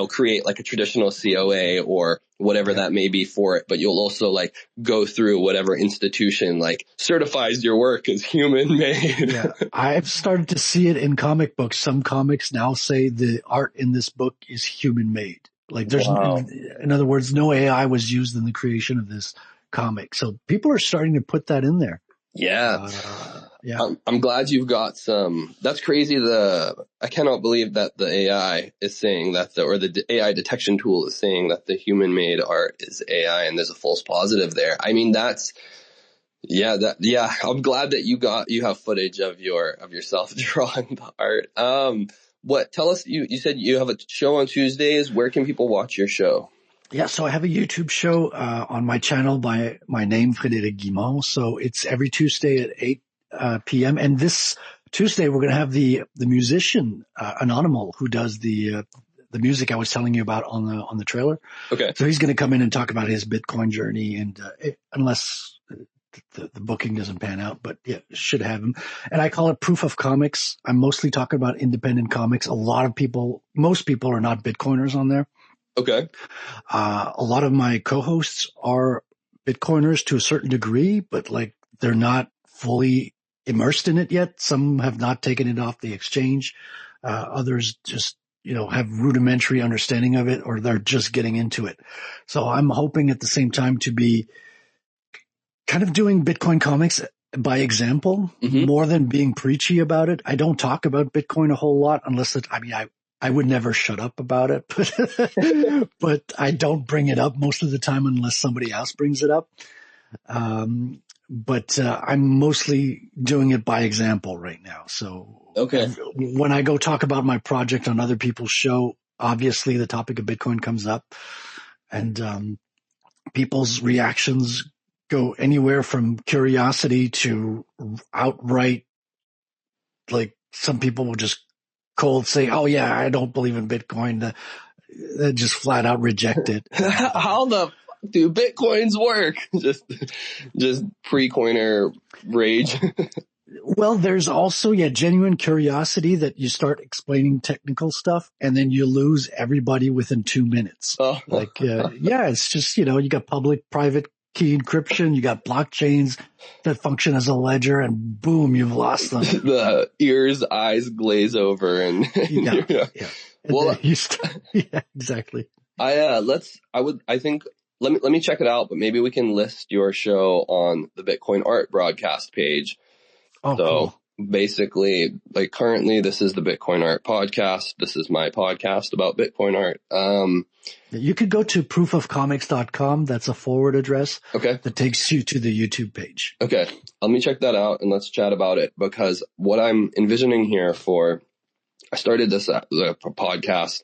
create like a traditional COA or whatever that may be for it, but you'll also like go through whatever institution like certifies your work as human made. Yeah, I've started to see it in comic books. Some comics now say the art in this book is human made. Like there's, in other words, no AI was used in the creation of this comic. So people are starting to put that in there. Yeah. I'm glad you've got some. That's crazy. I cannot believe that the AI is saying that the AI detection tool is saying that the human made art is AI, and there's a false positive there. I mean, I'm glad that you have footage of yourself drawing the art. Tell us, you said you have a show on Tuesdays. Where can people watch your show? Yeah, so I have a YouTube show on my channel by my name, Frederic Guimont. So it's every Tuesday at 8 p.m. And this Tuesday, we're going to have the musician, Anonymal, who does the music I was telling you about on the trailer. Okay. So he's going to come in and talk about his Bitcoin journey, and unless the booking doesn't pan out, but yeah, should have him. And I call it Proof of Comics. I'm mostly talking about independent comics. Most people are not Bitcoiners on there. Okay. A lot of my co-hosts are Bitcoiners to a certain degree, but like they're not fully immersed in it yet. Some have not taken it off the exchange. Others just, have rudimentary understanding of it, or they're just getting into it. So I'm hoping at the same time to be kind of doing Bitcoin comics by example, more than being preachy about it. I don't talk about Bitcoin a whole lot unless I would never shut up about it, but I don't bring it up most of the time unless somebody else brings it up. But I'm mostly doing it by example right now. So when I go talk about my project on other people's show, obviously the topic of Bitcoin comes up, and people's reactions go anywhere from curiosity to outright, like some people will just cold say, "Oh yeah, I don't believe in Bitcoin." They just flat out reject it. How the fuck do Bitcoins work? Just pre-coiner rage. Well, there's also, genuine curiosity that you start explaining technical stuff and then you lose everybody within 2 minutes. Oh. It's just, you got public private key encryption, you got blockchains that function as a ledger, and boom, you've lost them. The ears, eyes glaze over and Yeah. Well, yeah, exactly. Let me check it out, but maybe we can list your show on the Bitcoin Art broadcast page. Oh, so cool. Basically, like currently this is the Bitcoin Art podcast. This is my podcast about Bitcoin art. You could go to proofofcomics.com. That's a forward address. Okay. That takes you to the YouTube page. Okay. Let me check that out and let's chat about it, because what I'm envisioning here I started this podcast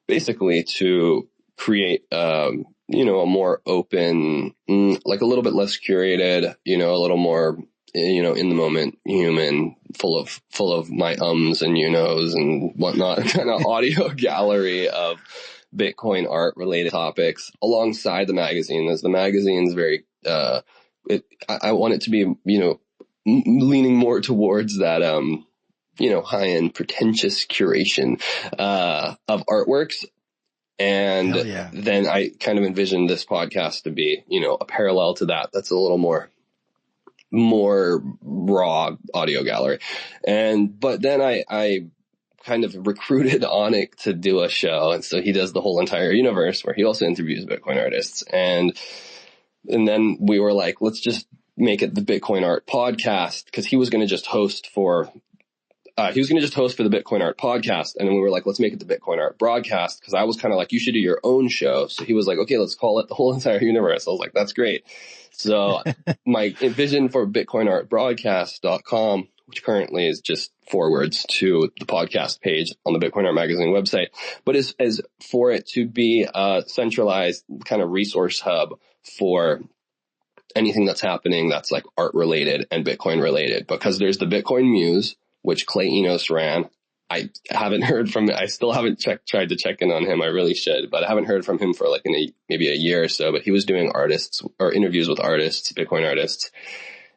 basically to create, a more open, like a little bit less curated, a little more, in the moment human, full of my ums and and whatnot, kind of audio gallery of Bitcoin art related topics alongside the magazine, as the magazine's very, I want it to be, leaning more towards that, high end pretentious curation, of artworks. And then I kind of envisioned this podcast to be, a parallel to that. That's a little more raw audio gallery. But then I kind of recruited Onik to do a show. And so he does the whole entire universe, where he also interviews Bitcoin artists. And then we were like, let's just make it the Bitcoin Art podcast, because he was going to just host for the Bitcoin Art podcast. And then we were like, let's make it the Bitcoin Art broadcast, because I was kind of like, you should do your own show. So he was like, okay, let's call it the whole entire universe. I was like, that's great. So my vision for bitcoinartbroadcast.com, which currently is just forwards to the podcast page on the Bitcoin Art Magazine website, but is for it to be a centralized kind of resource hub for anything that's happening that's like art related and Bitcoin related, because there's the Bitcoin Muse, which Clay Enos ran. I haven't heard from, I still haven't tried to check in on him. I really should, but I haven't heard from him for like maybe a year or so, but he was doing artists or interviews with artists, Bitcoin artists.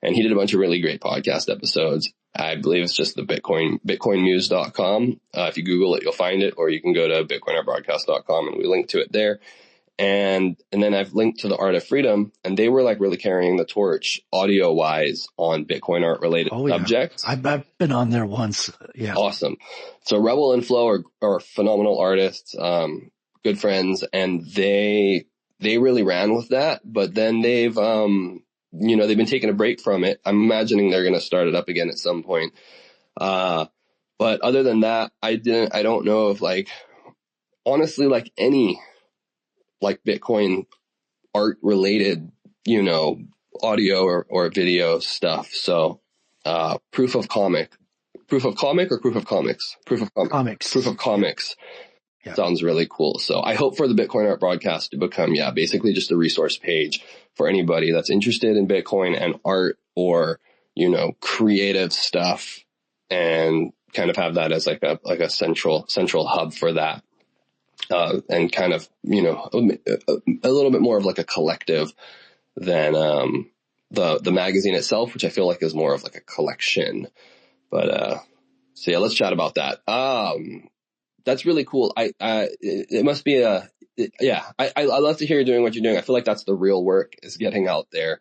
And he did a bunch of really great podcast episodes. I believe it's just the bitcoinmuse.com. If you Google it, you'll find it, or you can go to bitcoinartbroadcast.com and we link to it there. And then I've linked to the Art of Freedom, and they were like really carrying the torch audio wise on Bitcoin art related subjects. I've been on there once. Yeah. Awesome. So Rebel and Flow are phenomenal artists, good friends, and they really ran with that, but then they've been taking a break from it. I'm imagining they're going to start it up again at some point. But other than that, I don't know of honestly, any Bitcoin art related, audio or video stuff. So, proof of comic or proof of comics? Proof of comics. Yeah. Sounds really cool. So I hope for the Bitcoin Art broadcast to become, basically just a resource page for anybody that's interested in Bitcoin and art, or, creative stuff, and kind of have that as like a central hub for that. And kind of, a little bit more of like a collective than, the magazine itself, which I feel like is more of like a collection. But, so let's chat about that. That's really cool. It must be I love to hear you doing what you're doing. I feel like that's the real work, is getting out there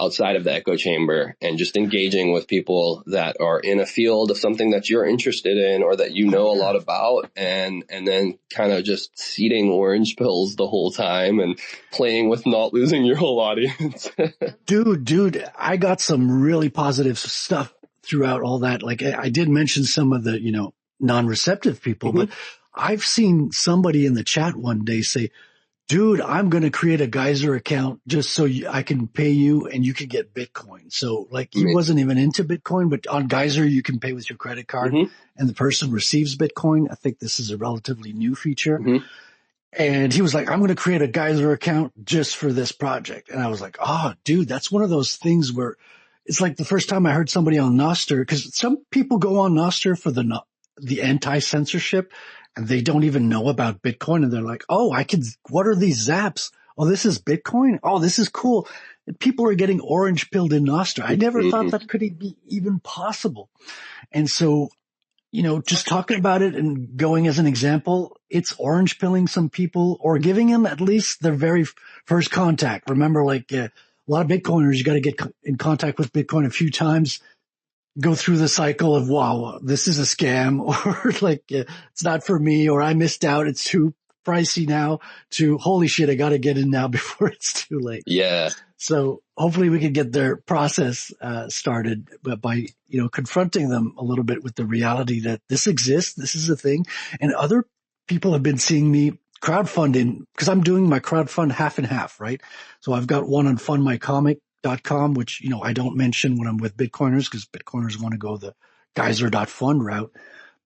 outside of the echo chamber and just engaging with people that are in a field of something that you're interested in, or that a lot about, and then kind of just seeding orange pills the whole time and playing with not losing your whole audience. Dude, I got some really positive stuff throughout all that. Like I did mention some of the, non-receptive people, but I've seen somebody in the chat one day say, dude, I'm going to create a Geyser account just so I can pay you and you can get Bitcoin. So he wasn't even into Bitcoin, but on Geyser, you can pay with your credit card and the person receives Bitcoin. I think this is a relatively new feature. And he was like, I'm going to create a Geyser account just for this project. And I was like, oh, dude, that's one of those things where it's like the first time I heard somebody on Nostr, because some people go on Nostr for the anti-censorship, and they don't even know about Bitcoin. And they're like, oh, what are these zaps? oh, this is Bitcoin. Oh, this is cool. And people are getting orange pilled in Nostra. I never thought that could be even possible. And so, just talking about it and going as an example, it's orange pilling some people or giving them at least their very first contact. Remember, like a lot of Bitcoiners, you got to get in contact with Bitcoin a few times, go through the cycle of, wow, this is a scam, or like, it's not for me, or I missed out. It's too pricey now, to holy shit, I got to get in now before it's too late. Yeah. So hopefully we can get their process started by, confronting them a little bit with the reality that this exists, this is a thing. And other people have been seeing me crowdfunding, because I'm doing my crowdfund half and half, right? So I've got one on fundmycomic.com, which, I don't mention when I'm with Bitcoiners, because Bitcoiners want to go the geyser.fund route.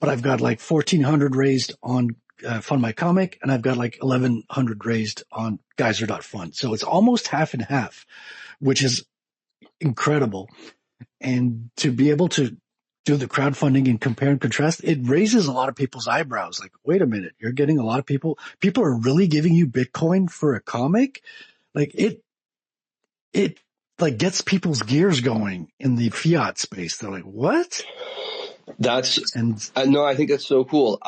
But I've got like 1,400 raised on Fund My Comic, and I've got like 1,100 raised on geyser.fund. So it's almost half and half, which is incredible. And to be able to do the crowdfunding and compare and contrast, it raises a lot of people's eyebrows. Like, wait a minute, you're getting a lot of people are really giving you Bitcoin for a comic? Like it like gets people's gears going in the fiat space. They're like, what? I think it's so cool.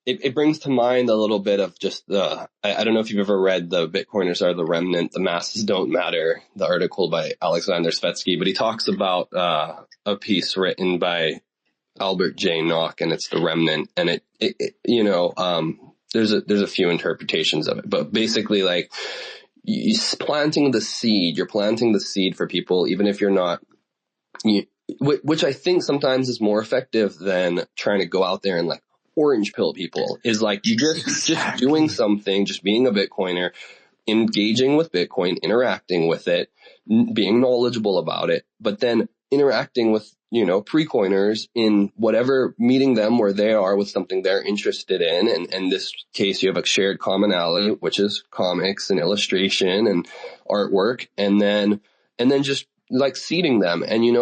It brings to mind a little bit of just I don't know if you've ever read the Bitcoiners Are the Remnant, The Masses Don't Matter, the article by Alexander Svetsky, but he talks about a piece written by Albert J. Nock, and it's The Remnant, and there's a few interpretations of it, but basically like you're planting the seed for people, even if you're not, which I think sometimes is more effective than trying to go out there and like orange pill people, is like you just doing something, just being a Bitcoiner, engaging with Bitcoin, interacting with it, being knowledgeable about it, but then interacting with, pre-coiners in whatever, meeting them where they are with something they're interested in. And in this case, you have a shared commonality, which is comics and illustration and artwork. And then just like seeding them. And, you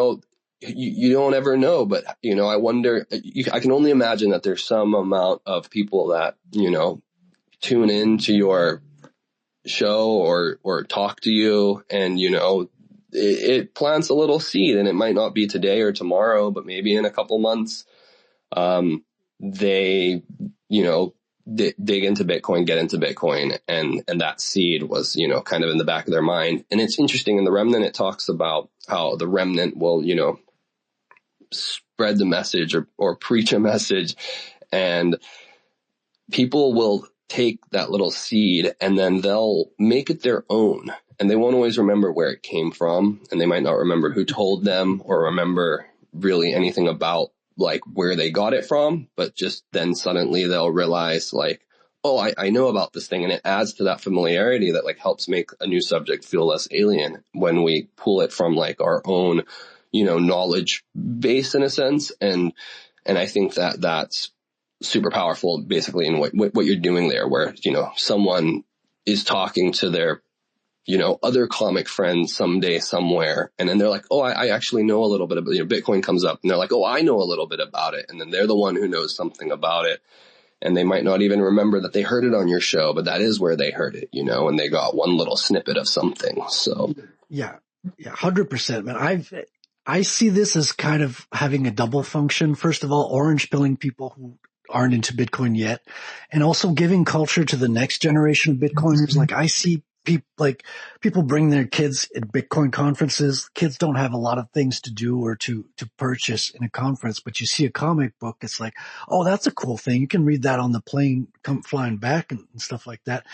don't ever know, but, I wonder, I can only imagine that there's some amount of people that, tune into your show or talk to you, and, it plants a little seed, and it might not be today or tomorrow, but maybe in a couple months, they, dig into Bitcoin, get into Bitcoin, and that seed was, kind of in the back of their mind. And it's interesting, in The Remnant, it talks about how the remnant will, spread the message or preach a message, and people will take that little seed and then they'll make it their own. And they won't always remember where it came from, and they might not remember who told them or remember really anything about like where they got it from, but just then suddenly they'll realize like, oh, I know about this thing. And it adds to that familiarity that like helps make a new subject feel less alien when we pull it from like our own, knowledge base in a sense. And I think that that's super powerful basically in what you're doing there, where, someone is talking to their, other comic friends someday somewhere. And then they're like, oh, I actually know a little bit about, Bitcoin comes up, and they're like, oh, I know a little bit about it. And then they're the one who knows something about it. And they might not even remember that they heard it on your show, but that is where they heard it, and they got one little snippet of something. So yeah, 100%, man. I see this as kind of having a double function. First of all, orange pilling people who aren't into Bitcoin yet, and also giving culture to the next generation of Bitcoiners. Like I see people bring their kids at Bitcoin conferences. Kids don't have a lot of things to do or to purchase in a conference, but you see a comic book, it's like, oh, that's a cool thing. You can read that on the plane, come flying back and stuff like that.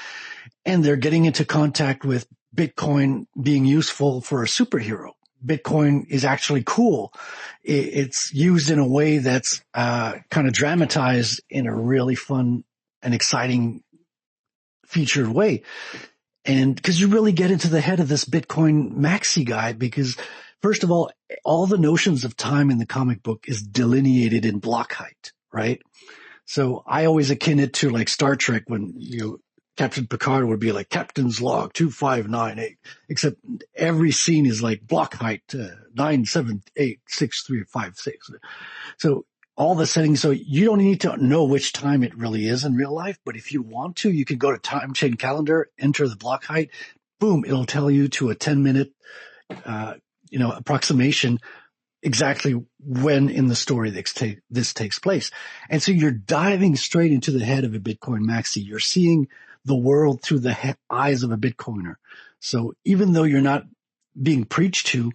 And they're getting into contact with Bitcoin being useful for a superhero. Bitcoin is actually cool. It's used in a way that's kind of dramatized in a really fun and exciting featured way. And because you really get into the head of this Bitcoin maxi guy, because first of all the notions of time in the comic book is delineated in block height, right? So I always akin it to like Star Trek when, Captain Picard would be like Captain's Log 2598, except every scene is like block height 9786356. So all the settings. So you don't need to know which time it really is in real life. But if you want to, you can go to time chain calendar, enter the block height, boom, it'll tell you to a 10-minute, approximation exactly when in the story this takes place. And so you're diving straight into the head of a Bitcoin maxi. You're seeing the world through the eyes of a Bitcoiner. So even though you're not being preached to,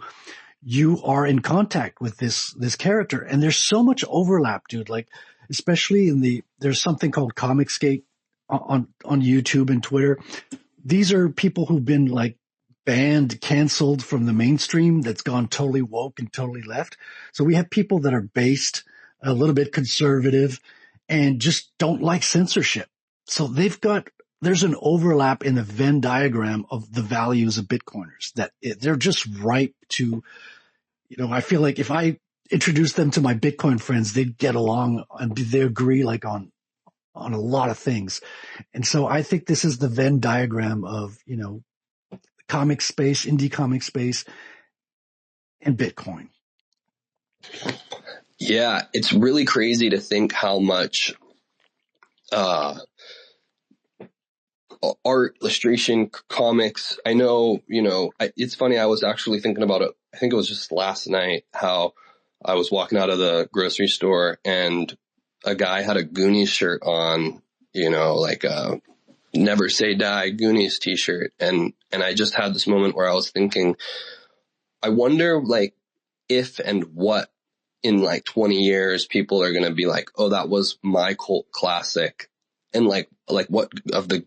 you are in contact with this character. And there's so much overlap, dude. Like, especially there's something called Comicsgate on YouTube and Twitter. These are people who've been like banned, canceled from the mainstream, that's gone totally woke and totally left. So we have people that are based a little bit conservative and just don't like censorship. So there's an overlap in the Venn diagram of the values of Bitcoiners that they're just ripe to, I feel like if I introduced them to my Bitcoin friends, they'd get along and they agree like on a lot of things. And so I think this is the Venn diagram of, comic space, indie comic space, and Bitcoin. Yeah, it's really crazy to think how much art, illustration, comics. I know, it's funny. I was actually thinking about it. I think it was just last night how I was walking out of the grocery store and a guy had a Goonies shirt on, like a Never Say Die Goonies t-shirt. And I just had this moment where I was thinking, I wonder like if and what in like 20 years people are going to be like, oh, that was my cult classic. And like what of the,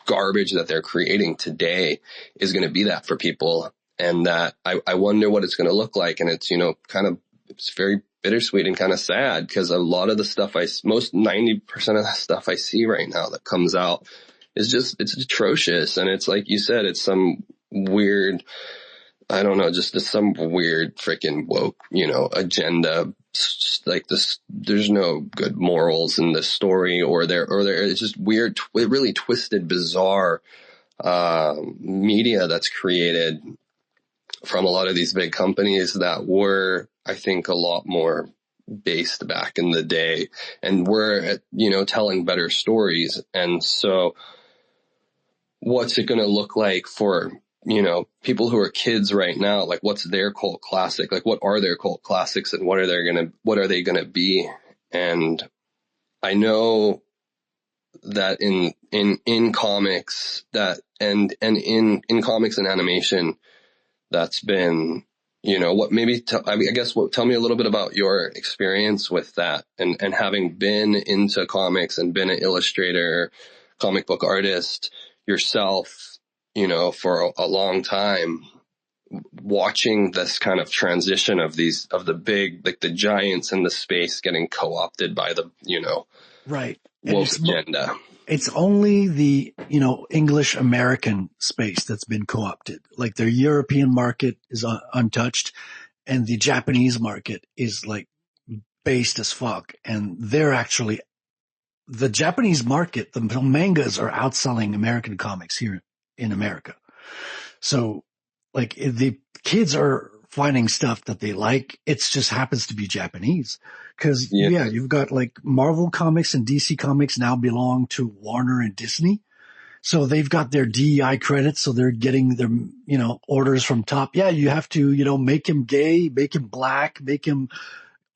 garbage that they're creating today is going to be that for people. And that I wonder what it's going to look like. And it's, it's very bittersweet and kind of sad because a lot of the stuff most 90% of the stuff I see right now that comes out is it's atrocious. And it's like you said, it's some weird, I don't know, just some weird freaking woke, agenda. Like this, there's no good morals in this story or there, it's just weird, really twisted, bizarre, media that's created from a lot of these big companies that were, I think, a lot more based back in the day and were, telling better stories. And so what's it going to look like for, people who are kids right now? Like what's their cult classic? Like what are their cult classics and what are they going to be? And I know that in comics that, and in comics and animation, that's been, what maybe, tell me a little bit about your experience with that and having been into comics and been an illustrator, comic book artist yourself, for a long time, watching this kind of transition of the big, like the giants in the space getting co-opted by the, right. woke agenda. It's only the, English American space that's been co-opted. Like their European market is untouched and the Japanese market is like based as fuck. And the Japanese market, the mangas are outselling American comics here in America. So like the kids are finding stuff that they like. It just happens to be Japanese. Cause you've got like Marvel Comics and DC Comics now belong to Warner and Disney. So they've got their DEI credits. So they're getting their, orders from top. Yeah. You have to, make him gay, make him black, make him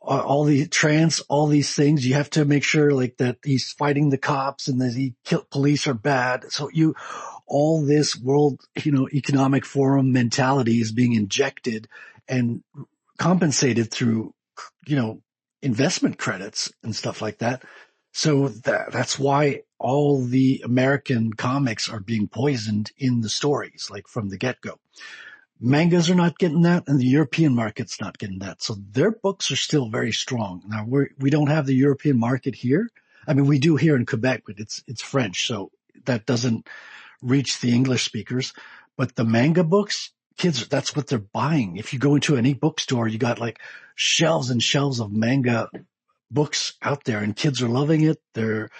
all the trans, all these things. You have to make sure like that he's fighting the cops and that police are bad. So all this world, economic forum mentality is being injected and compensated through, investment credits and stuff like that. So that's why all the American comics are being poisoned in the stories, like from the get-go. Mangas are not getting that, and the European market's not getting that. So their books are still very strong. Now we don't have the European market here. I mean, we do here in Quebec, but it's French, so that doesn't reach the English speakers. But the manga books, kids, that's what they're buying. If you go into any bookstore, you got like shelves and shelves of manga books out there, and kids are loving it. They're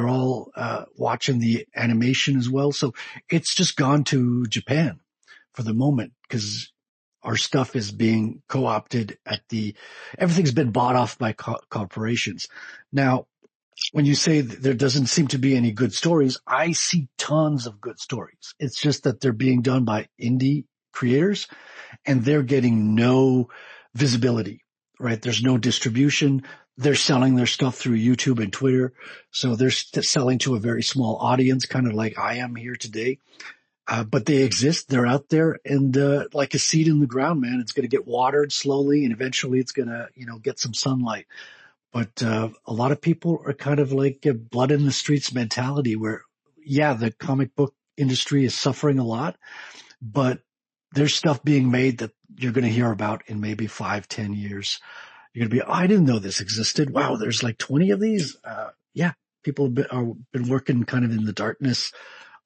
all watching the animation as well. So it's just gone to Japan for the moment because our stuff is being co-opted everything's been bought off by corporations. Now, when you say there doesn't seem to be any good stories, I see tons of good stories. It's just that they're being done by indie creators and they're getting no visibility, right? There's no distribution. They're selling their stuff through YouTube and Twitter. So they're selling to a very small audience, kind of like I am here today. But they exist. They're out there and, like a seed in the ground, man, it's going to get watered slowly and eventually it's going to, get some sunlight. But, a lot of people are kind of like a blood in the streets mentality where, yeah, the comic book industry is suffering a lot, but there's stuff being made that you're going to hear about in maybe 5-10 years. You're going to be, I didn't know this existed. Wow, there's like 20 of these. Yeah, people have been working kind of in the darkness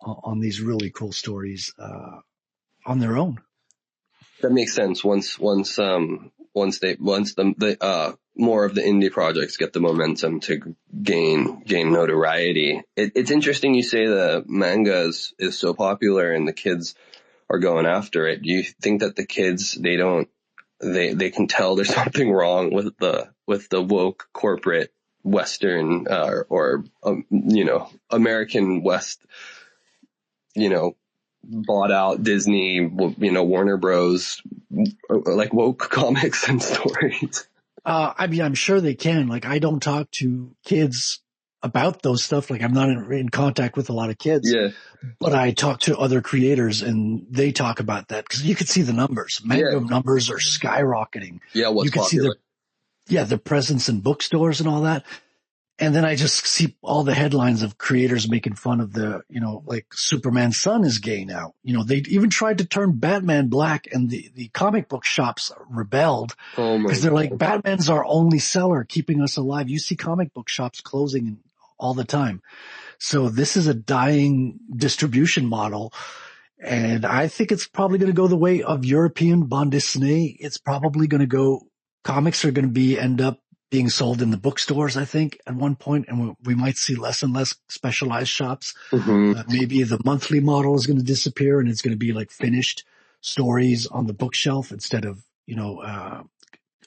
on these really cool stories on their own. That makes sense. Once the more of the indie projects get the momentum to gain notoriety. It's interesting you say the manga is so popular and the kids are going after it. Do you think that the kids they can tell there's something wrong with the woke corporate Western or American West, bought out Disney, Warner Bros, like woke comics and stories? I mean, I'm sure they can. Like, I don't talk to kids about those stuff. Like, I'm not in contact with a lot of kids. Yeah. But I talk to other creators and they talk about that because you can see the numbers. Manga numbers are skyrocketing. Yeah, what's you can popular? See the presence in bookstores and all that. And then I just see all the headlines of creators making fun of like Superman's son is gay now. They even tried to turn Batman black and the comic book shops rebelled because they're like, Batman's our only seller keeping us alive. You see comic book shops closing all the time. So this is a dying distribution model. And I think it's probably going to go the way of European bande dessinée. It's probably going to comics are going to end up being sold in the bookstores, I think, at one point, and we might see less and less specialized shops. Mm-hmm. Maybe the monthly model is going to disappear and it's going to be like finished stories on the bookshelf instead of,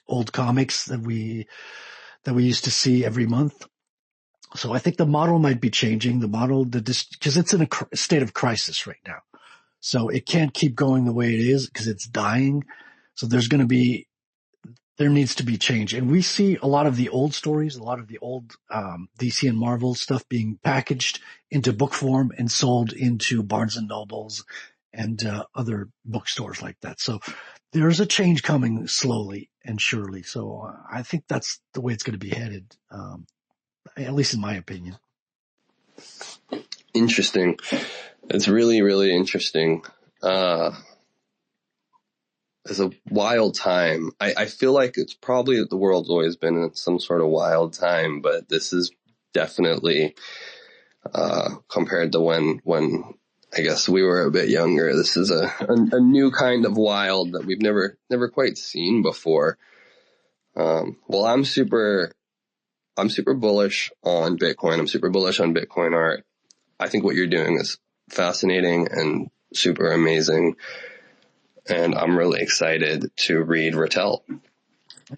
old comics that we used to see every month. So I think the model might be changing. The model, because it's in a state of crisis right now. So it can't keep going the way it is because it's dying. So there needs to be change. And we see a lot of the old stories, a lot of the old DC and Marvel stuff being packaged into book form and sold into Barnes and Nobles and other bookstores like that. So there's a change coming slowly and surely. So I think that's the way it's going to be headed, at least in my opinion. Interesting. It's really, really interesting. It's a wild time. I feel like it's probably the world's always been in some sort of wild time, but this is definitely, compared to when I guess we were a bit younger, this is a new kind of wild that we've never quite seen before. Well, I'm super bullish on Bitcoin. I'm super bullish on Bitcoin art. I think what you're doing is fascinating and super amazing. And I'm really excited to read Ratel.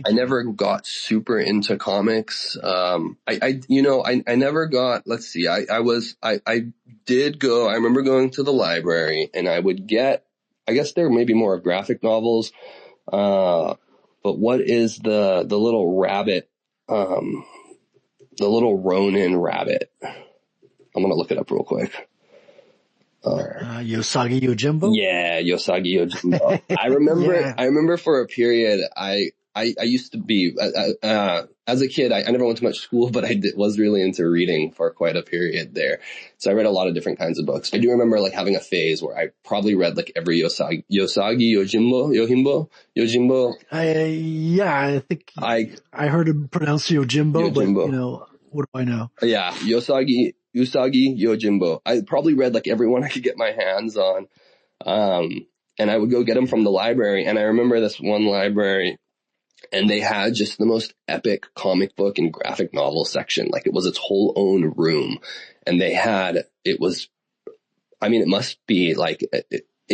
I never got super into comics. I never got, let's see, I remember going to the library and I would get, I guess there may be more of graphic novels. But what is the little rabbit, the little Ronin rabbit? I'm going to look it up real quick. Yosagi Yojimbo? Yeah, Yosagi Yojimbo. I remember for a period, I used to be, as a kid, I never went to much school, but was really into reading for quite a period there. So I read a lot of different kinds of books. I do remember like having a phase where I probably read like every Yosagi Yojimbo. I think I heard him pronounce Yojimbo, but what do I know? Yeah, Usagi Yojimbo. I probably read like every one I could get my hands on. And I would go get them from the library. And I remember this one library and they had just the most epic comic book and graphic novel section. Like it was its whole own room. And it must be like,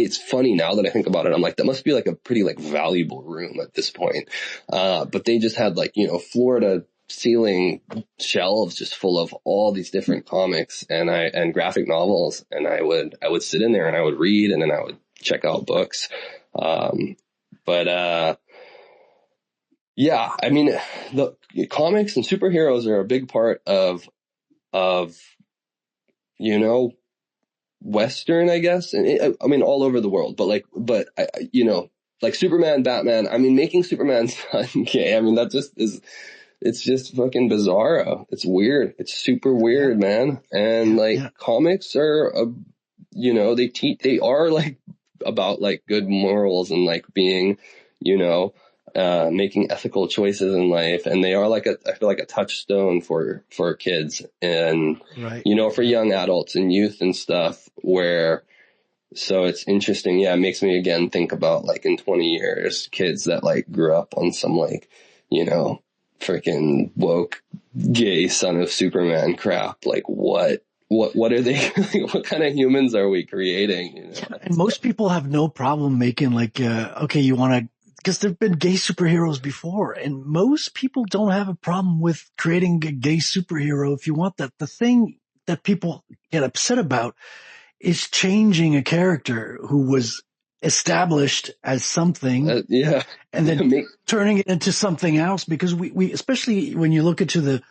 it's funny now that I think about it. I'm like, that must be like a pretty like valuable room at this point. But they just had like, floor to ceiling shelves just full of all these different comics and graphic novels. And I would sit in there and I would read, and then I would check out books. Yeah, I mean, the comics and superheroes are a big part of Western, I guess. And I mean, all over the world, but like Superman, Batman, I mean, making Superman's son gay. I mean, it's just fucking bizarro. It's weird. It's super weird, man. And comics are, they are like about like good morals and like being, making ethical choices in life. And they are like I feel like a touchstone for kids and, for young adults and youth and stuff so it's interesting. Yeah. It makes me again think about like in 20 years, kids that like grew up on some like, freaking woke gay son of Superman crap. Like what are they, what kind of humans are we creating? And most people have no problem making like, okay, you want to, because there've been gay superheroes before, and most people don't have a problem with creating a gay superhero if you want that. The thing that people get upset about is changing a character who was established as something, and then turning it into something else. Because we especially when you look into the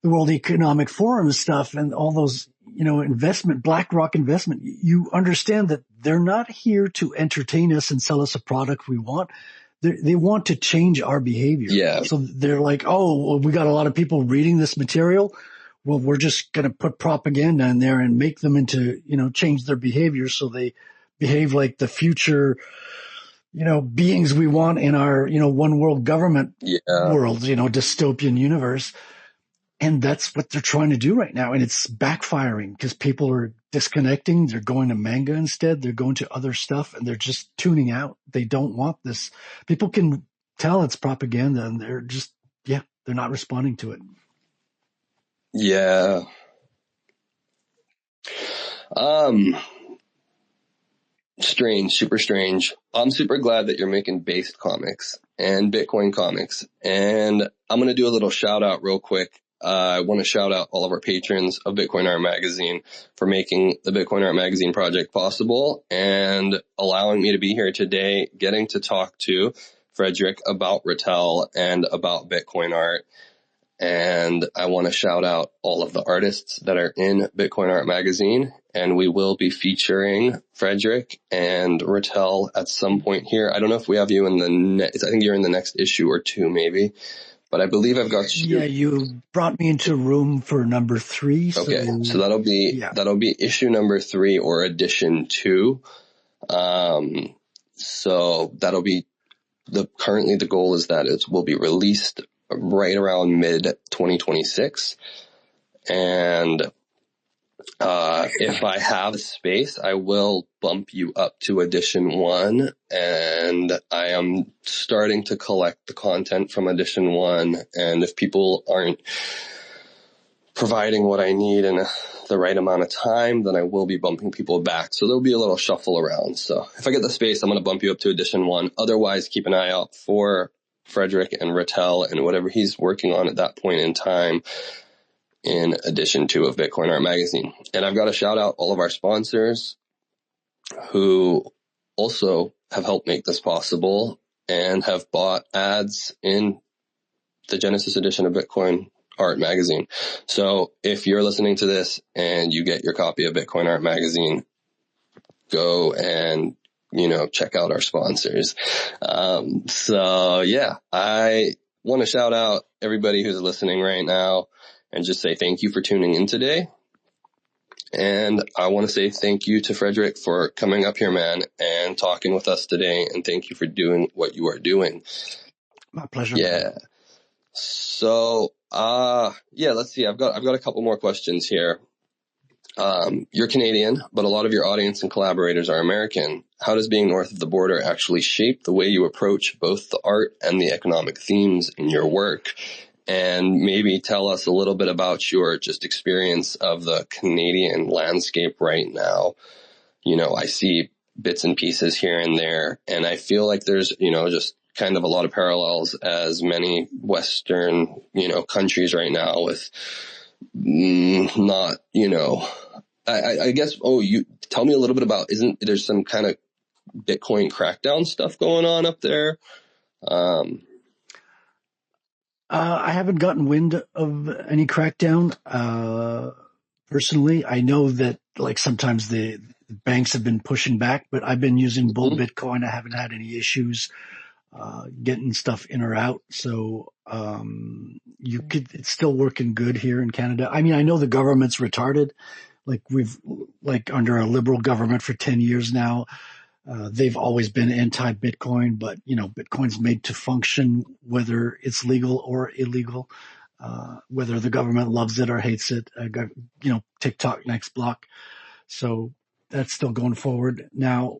World Economic Forum stuff and all those, BlackRock investment, you understand that they're not here to entertain us and sell us a product we want. They want to change our behavior. Yeah. So they're like, oh, well, we got a lot of people reading this material. Well, we're just going to put propaganda in there and make them into, change their behavior so they behave like the future, beings we want in our, one world government world, dystopian universe. And that's what they're trying to do right now. And it's backfiring because people are disconnecting. They're going to manga instead. They're going to other stuff and they're just tuning out. They don't want this. People can tell it's propaganda and they're just, they're not responding to it. Yeah. Strange, super strange. I'm super glad that you're making based comics and Bitcoin comics. And I'm going to do a little shout out real quick. I want to shout out all of our patrons of Bitcoin Art Magazine for making the Bitcoin Art Magazine project possible and allowing me to be here today, getting to talk to Frederic about Ratel and about Bitcoin art. And I want to shout out all of the artists that are in Bitcoin Art Magazine. And we will be featuring Frederic and Ratel at some point here. I don't know if we have you in the next, I think you're in the next issue or two maybe. But I believe I've got you. Yeah, you brought me into room for number 3. Okay, so that'll be issue number 3 or edition 2. So that'll be currently the goal is that it will be released right around mid 2026. And if I have space, I will bump you up to edition 1, and I am starting to collect the content from edition 1. And if people aren't providing what I need in the right amount of time, then I will be bumping people back. So there'll be a little shuffle around. So if I get the space, I'm going to bump you up to edition 1. Otherwise, keep an eye out for Frederic and Ratel and whatever he's working on at that point in time in edition 2 of Bitcoin Art Magazine. And I've got to shout out all of our sponsors who also have helped make this possible and have bought ads in the Genesis edition of Bitcoin Art Magazine. So if you're listening to this and you get your copy of Bitcoin Art Magazine, go and, check out our sponsors. I want to shout out everybody who's listening right now and just say thank you for tuning in today. And I want to say thank you to Frederic for coming up here, man, and talking with us today. And thank you for doing what you are doing. My pleasure. Yeah. So, let's see. I've got a couple more questions here. You're Canadian, but a lot of your audience and collaborators are American. How does being north of the border actually shape the way you approach both the art and the economic themes in your work? And maybe tell us a little bit about your just experience of the Canadian landscape right now. I see bits and pieces here and there. And I feel like there's, just kind of a lot of parallels as many Western, countries right now with not, I guess, you tell me a little bit about, isn't there's some kind of Bitcoin crackdown stuff going on up there? I haven't gotten wind of any crackdown. Personally, I know that like sometimes the banks have been pushing back, but I've been using Bull Bitcoin. I haven't had any issues getting stuff in or out. So it's still working good here in Canada. I mean, I know the government's retarded. Like we've under a liberal government for 10 years now. They've always been anti-Bitcoin, but Bitcoin's made to function whether it's legal or illegal, whether the government loves it or hates it. TikTok next block. So that's still going forward. Now,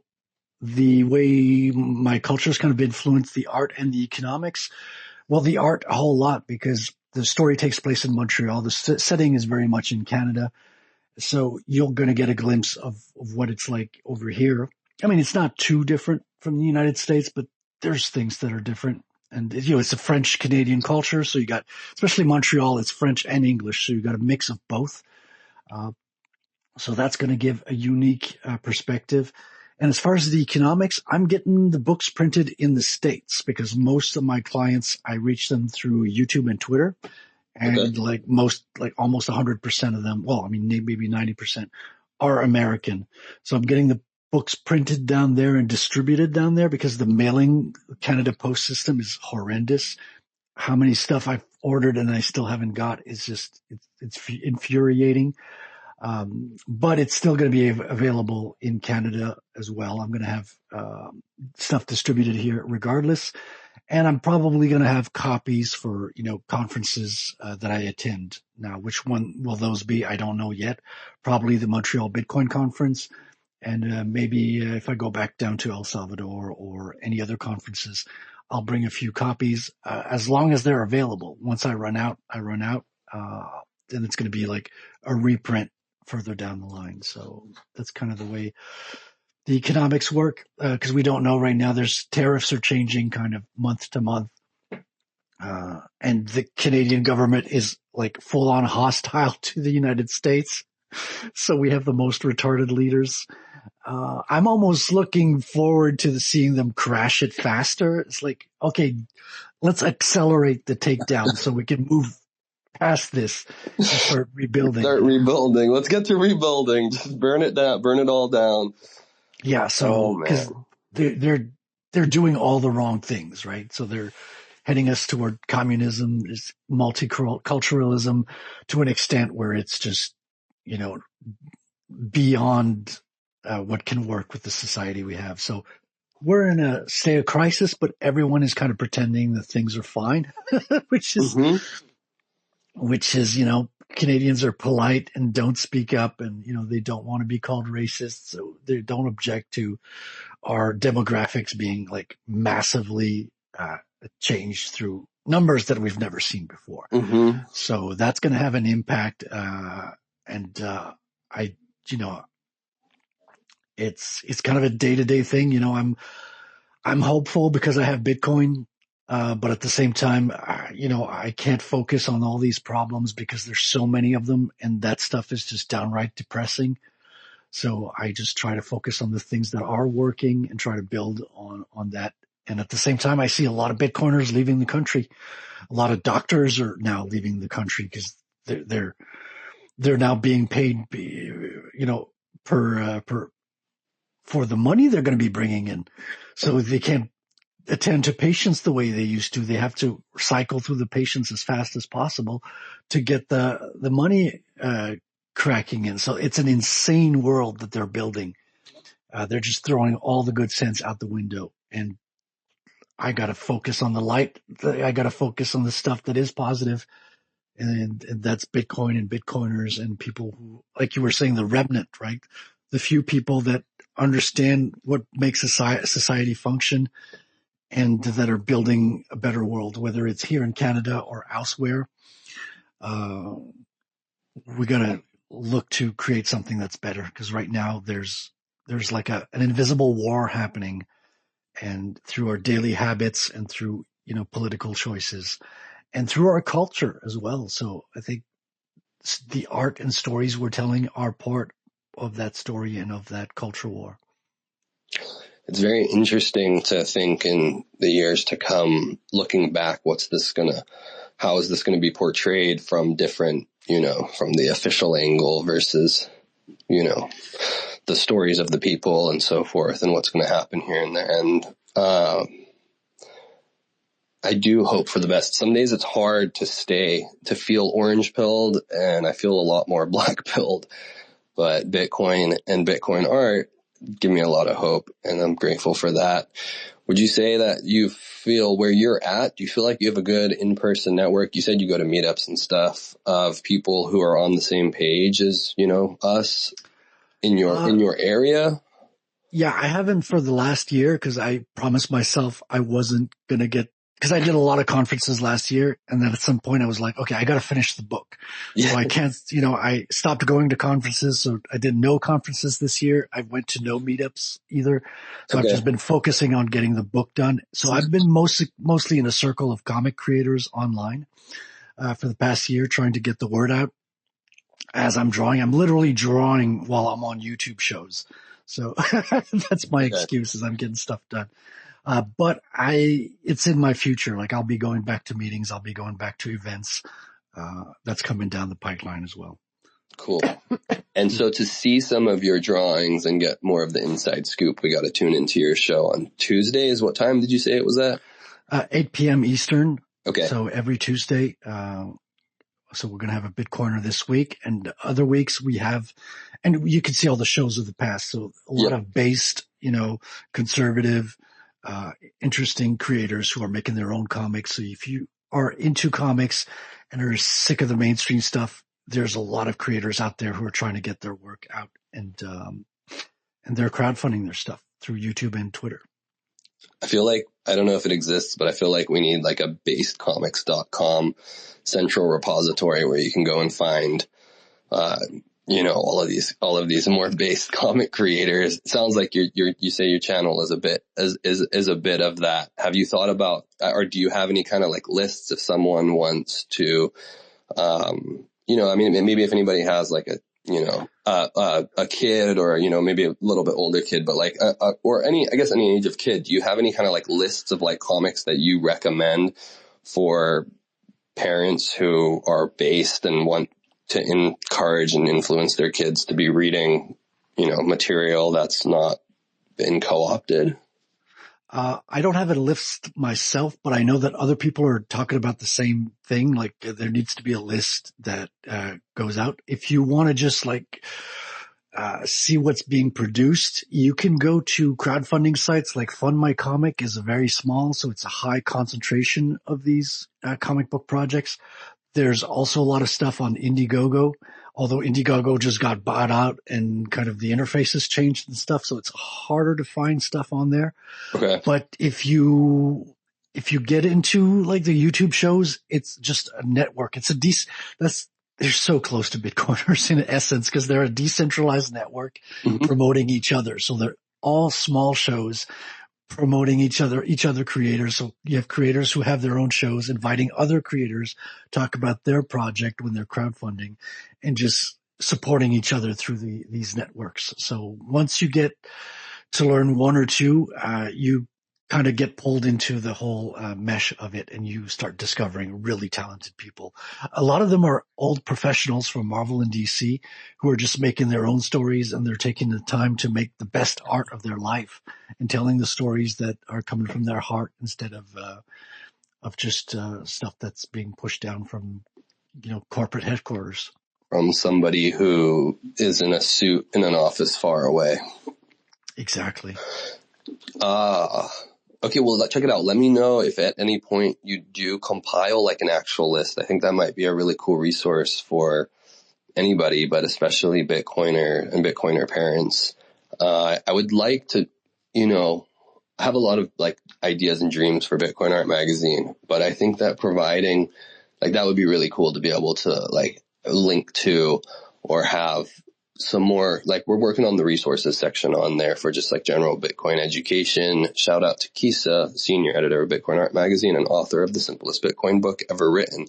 the way my culture's kind of influenced the art and the economics, well, the art a whole lot because the story takes place in Montreal. The setting is very much in Canada. So you're going to get a glimpse of what it's like over here. I mean, it's not too different from the United States, but there's things that are different. And, it's a French Canadian culture. So you got, especially Montreal, it's French and English. So you got a mix of both. So that's going to give a unique perspective. And as far as the economics, I'm getting the books printed in the States because most of my clients, I reach them through YouTube and Twitter. And almost 100% of them, well, I mean, maybe 90% are American. So I'm getting the books printed down there and distributed down there because the mailing Canada Post system is horrendous. How many stuff I've ordered and I still haven't got is just, it's infuriating. But it's still going to be available in Canada as well. I'm going to have stuff distributed here regardless. And I'm probably going to have copies for, conferences that I attend. Now, which one will those be? I don't know yet. Probably the Montreal Bitcoin Conference. And maybe if I go back down to El Salvador or any other conferences, I'll bring a few copies as long as they're available. Once I run out, then it's going to be like a reprint further down the line. So that's kind of the way the economics work, because we don't know right now. There's tariffs are changing kind of month to month. And the Canadian government is like full on hostile to the United States. So we have the most retarded leaders. I'm almost looking forward to seeing them crash it faster. It's like, okay, let's accelerate the takedown so we can move past this and start rebuilding. Let's get to rebuilding. Just burn it down, burn it all down. Yeah. So, because they're doing all the wrong things, right? So they're heading us toward communism, multiculturalism to an extent where it's just, beyond what can work with the society we have. So we're in a state of crisis, but everyone is kind of pretending that things are fine, which is, Canadians are polite and don't speak up and, they don't want to be called racist. So they don't object to our demographics being like massively changed through numbers that we've never seen before. So that's going to have an impact. It's kind of a day-to-day thing. I'm hopeful because I have Bitcoin. But at the same time, I can't focus on all these problems because there's so many of them and that stuff is just downright depressing. So I just try to focus on the things that are working and try to build on that. And at the same time, I see a lot of Bitcoiners leaving the country. A lot of doctors are now leaving the country because they're now being paid, for the money they're going to be bringing in. So they can't attend to patients the way they used to. They have to cycle through the patients as fast as possible to get the money cracking in. So it's an insane world that they're building. They're just throwing all the good sense out the window. And I got to focus on the light. I got to focus on the stuff that is positive. And that's Bitcoin and Bitcoiners and people who, like you were saying, the remnant, right? The few people that understand what makes a society function and that are building a better world, whether it's here in Canada or elsewhere. We got to look to create something that's better because right now there's there's like an invisible war happening, and through our daily habits and through, political choices and through our culture as well. So I think the art and stories we're telling are part of that story and of that culture war. It's very interesting to think in the years to come, looking back, how is this going to be portrayed from different, from the official angle versus, the stories of the people and so forth, and what's going to happen here and there. And, I do hope for the best. Some days it's hard to feel orange pilled, and I feel a lot more black pilled, but Bitcoin and Bitcoin art give me a lot of hope, and I'm grateful for that. Would you say that you feel where you're at? Do you feel like you have a good in-person network? You said you go to meetups and stuff of people who are on the same page as, us in your area? Yeah, I haven't for the last year because I promised myself I wasn't going to because I did a lot of conferences last year, and then at some point I was like, okay, I got to finish the book. Yeah. So I can't, I stopped going to conferences. So I did no conferences this year. I went to no meetups either. So okay. I've just been focusing on getting the book done. So I've been mostly in a circle of comic creators online, for the past year, trying to get the word out. As I'm drawing, I'm literally drawing while I'm on YouTube shows. So that's my excuse, is I'm getting stuff done. But it's in my future. Like, I'll be going back to meetings. I'll be going back to events. That's coming down the pipeline as well. Cool. And so to see some of your drawings and get more of the inside scoop, we got to tune into your show on Tuesdays. What time did you say it was at? 8 p.m. Eastern. Okay. So every Tuesday. So we're going to have a Bitcoiner this week, and other weeks we have, and you can see all the shows of the past. So a lot of based, conservative, interesting creators who are making their own comics. So if you are into comics and are sick of the mainstream stuff, there's a lot of creators out there who are trying to get their work out, and they're crowdfunding their stuff through YouTube and Twitter. I feel like, I don't know if it exists, but I feel like we need like a basedcomics.com central repository where you can go and find, all of these more based comic creators. It sounds like you say your channel is a bit of that. Have you thought about, or do you have any kind of like lists if someone wants to, maybe if anybody has like a kid, or, maybe a little bit older kid, but like, or any age of kid, do you have any kind of like lists of like comics that you recommend for parents who are based and want to encourage and influence their kids to be reading, material that's not been co-opted? I don't have a list myself, but I know that other people are talking about the same thing. Like, there needs to be a list that goes out. If you want to just like see what's being produced, you can go to crowdfunding sites like Fund My Comic is very small, so it's a high concentration of these comic book projects. There's also a lot of stuff on Indiegogo, although Indiegogo just got bought out and kind of the interface has changed and stuff, so it's harder to find stuff on there. Okay. But if you get into like the YouTube shows, it's just a network. It's they're so close to Bitcoiners in essence, because they're a decentralized network promoting each other. So they're all small shows promoting each other creators. So you have creators who have their own shows, inviting other creators, talk about their project when they're crowdfunding, and just supporting each other through these networks. So once you get to learn one or two, you kind of get pulled into the whole mesh of it, and you start discovering really talented people. A lot of them are old professionals from Marvel and DC who are just making their own stories, and they're taking the time to make the best art of their life and telling the stories that are coming from their heart instead of just stuff that's being pushed down from corporate headquarters. From somebody who is in a suit in an office far away. Exactly. Okay, well, check it out. Let me know if at any point you do compile like an actual list. I think that might be a really cool resource for anybody, but especially Bitcoiner and Bitcoiner parents. I would like to, have a lot of like ideas and dreams for Bitcoin Art Magazine, but I think that providing, like, that would be really cool to be able to like link to or have some more, like we're working on the resources section on there for just like general Bitcoin education. Shout out to Kisa, senior editor of Bitcoin Art Magazine and author of the simplest Bitcoin book ever written.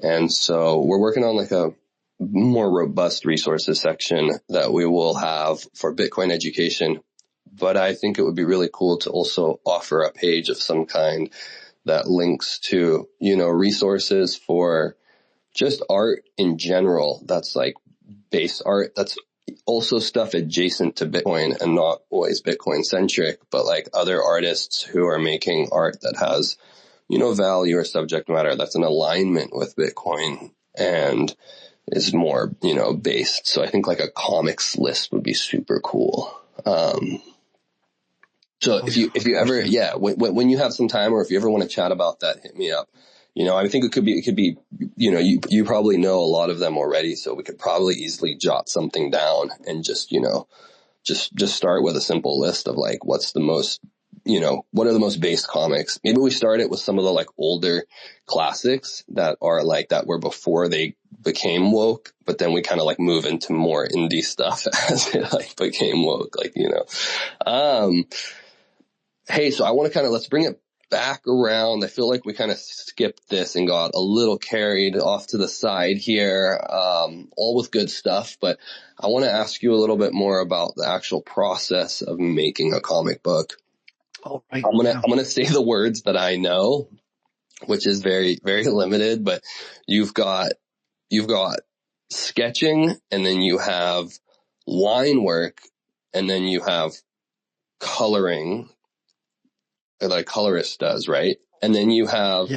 And so we're working on like a more robust resources section that we will have for Bitcoin education. But I think it would be really cool to also offer a page of some kind that links to, resources for just art in general. That's like base art. That's also stuff adjacent to Bitcoin and not always Bitcoin centric, but like other artists who are making art that has, value or subject matter that's in alignment with Bitcoin and is more, based. So I think like a comics list would be super cool. So if you ever, when you have some time or if you ever want to chat about that, hit me up. I think it could be, you probably know a lot of them already. So we could probably easily jot something down and just start with a simple list of like, what's the most, what are the most base comics? Maybe we start it with some of the like older classics that are like, that were before they became woke, but then we kind of like move into more indie stuff as it like became woke, like, hey, so I want to let's bring it back around. I feel like we kind of skipped this and got a little carried off to the side here, all with good stuff. But I want to ask you a little bit more about the actual process of making a comic book. All right. I'm gonna say the words that I know, which is very, very limited, but you've got sketching, and then you have line work, and then you have coloring, like colorist does, right? And then you have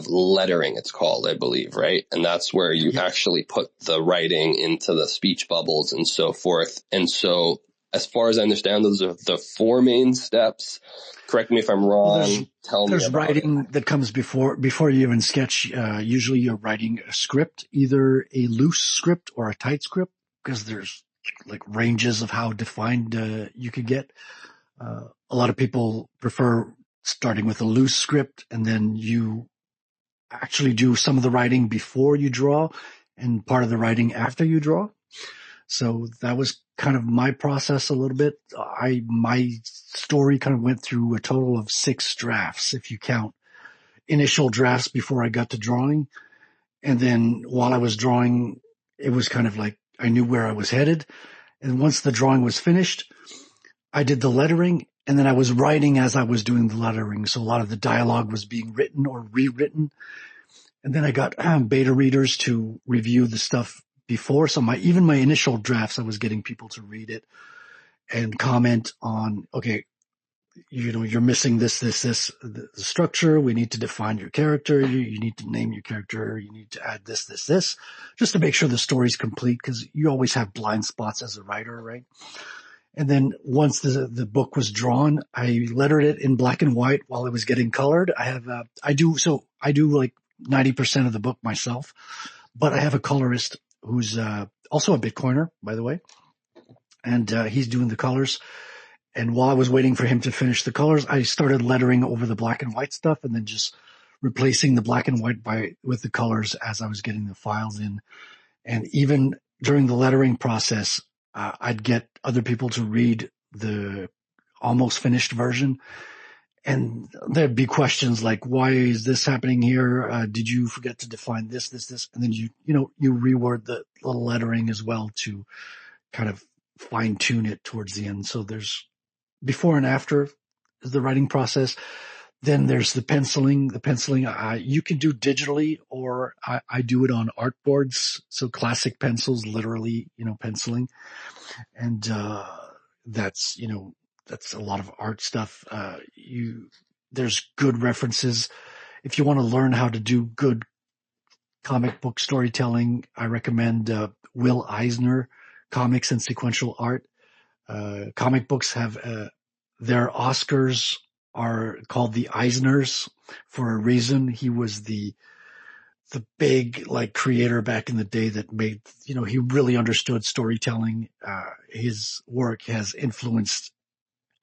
lettering, it's called, I believe, right? And that's where you actually put the writing into the speech bubbles and so forth. And so as far as I understand, those are the four main steps. Correct me if I'm wrong. Tell me. There's writing that comes before you even sketch. Usually you're writing a script, either a loose script or a tight script, because there's like ranges of how defined you could get. A lot of people prefer starting with a loose script, and then you actually do some of the writing before you draw and part of the writing after you draw. So that was kind of my process a little bit. My story kind of went through a total of 6 drafts, if you count initial drafts before I got to drawing. And then while I was drawing, it was kind of like I knew where I was headed. And once the drawing was finished, I did the lettering, and then I was writing as I was doing the lettering. So a lot of the dialogue was being written or rewritten. And then I got beta readers to review the stuff before. So my initial drafts, I was getting people to read it and comment on, okay, you're missing this, the structure. We need to define your character. You need to name your character. You need to add this, just to make sure the story's complete, because you always have blind spots as a writer, right? And then once the book was drawn, I lettered it in black and white while it was getting colored. I do like 90% of the book myself, but I have a colorist who's also a Bitcoiner, by the way, and he's doing the colors. And while I was waiting for him to finish the colors, I started lettering over the black and white stuff, and then just replacing the black and white with the colors as I was getting the files in. And even during the lettering process, I'd get other people to read the almost finished version. And there'd be questions like, why is this happening here? Did you forget to define this? And then you reword the little lettering as well to kind of fine tune it towards the end. So there's before and after the writing process. Then there's the penciling. The penciling you can do digitally, or I do it on art boards. So classic pencils, literally, penciling. And that's a lot of art stuff. There's good references. If you want to learn how to do good comic book storytelling, I recommend Will Eisner, Comics and Sequential Art. Comic books have their Oscars are called the Eisners for a reason. He was the big creator back in the day that made, he really understood storytelling. His work has influenced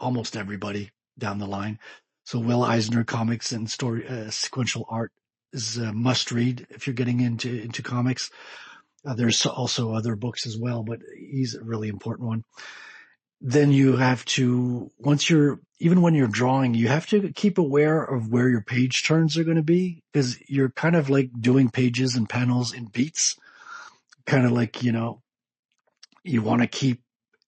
almost everybody down the line. So Will Eisner, Comics and Sequential Art is a must read if you're getting into comics. There's also other books as well, but he's a really important one. Then you have to, even when you're drawing, you have to keep aware of where your page turns are going to be, because you're kind of like doing pages and panels in beats, kind of like, you want to keep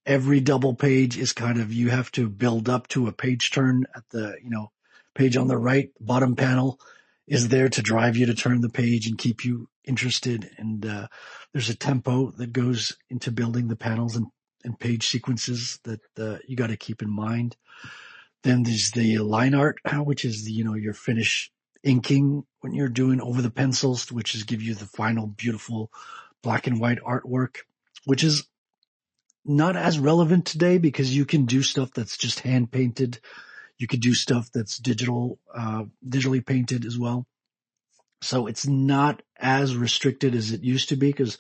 every double page is kind of, you have to build up to a page turn at the, page on the right bottom panel is there to drive you to turn the page and keep you interested. And there's a tempo that goes into building the panels and page sequences that you got to keep in mind. Then there's the line art, which is your finish inking when you're doing over the pencils, which is give you the final beautiful black and white artwork, which is not as relevant today because you can do stuff that's just hand painted. You could do stuff that's digitally painted as well. So it's not as restricted as it used to be, because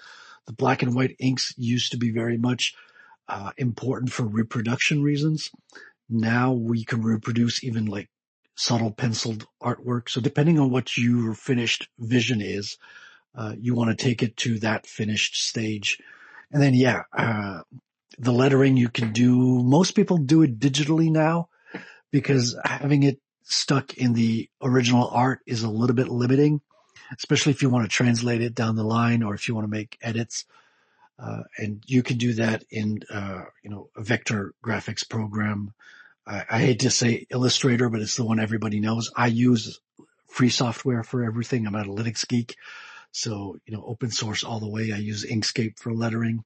the black and white inks used to be very much important for reproduction reasons. Now we can reproduce even like subtle penciled artwork. So depending on what your finished vision is, you want to take it to that finished stage. And then, the lettering you can do, most people do it digitally now, because having it stuck in the original art is a little bit limiting, especially if you want to translate it down the line or if you want to make edits. And you can do that in, a vector graphics program. I hate to say Illustrator, but it's the one everybody knows. I use free software for everything. I'm an analytics geek. So, open source all the way. I use Inkscape for lettering,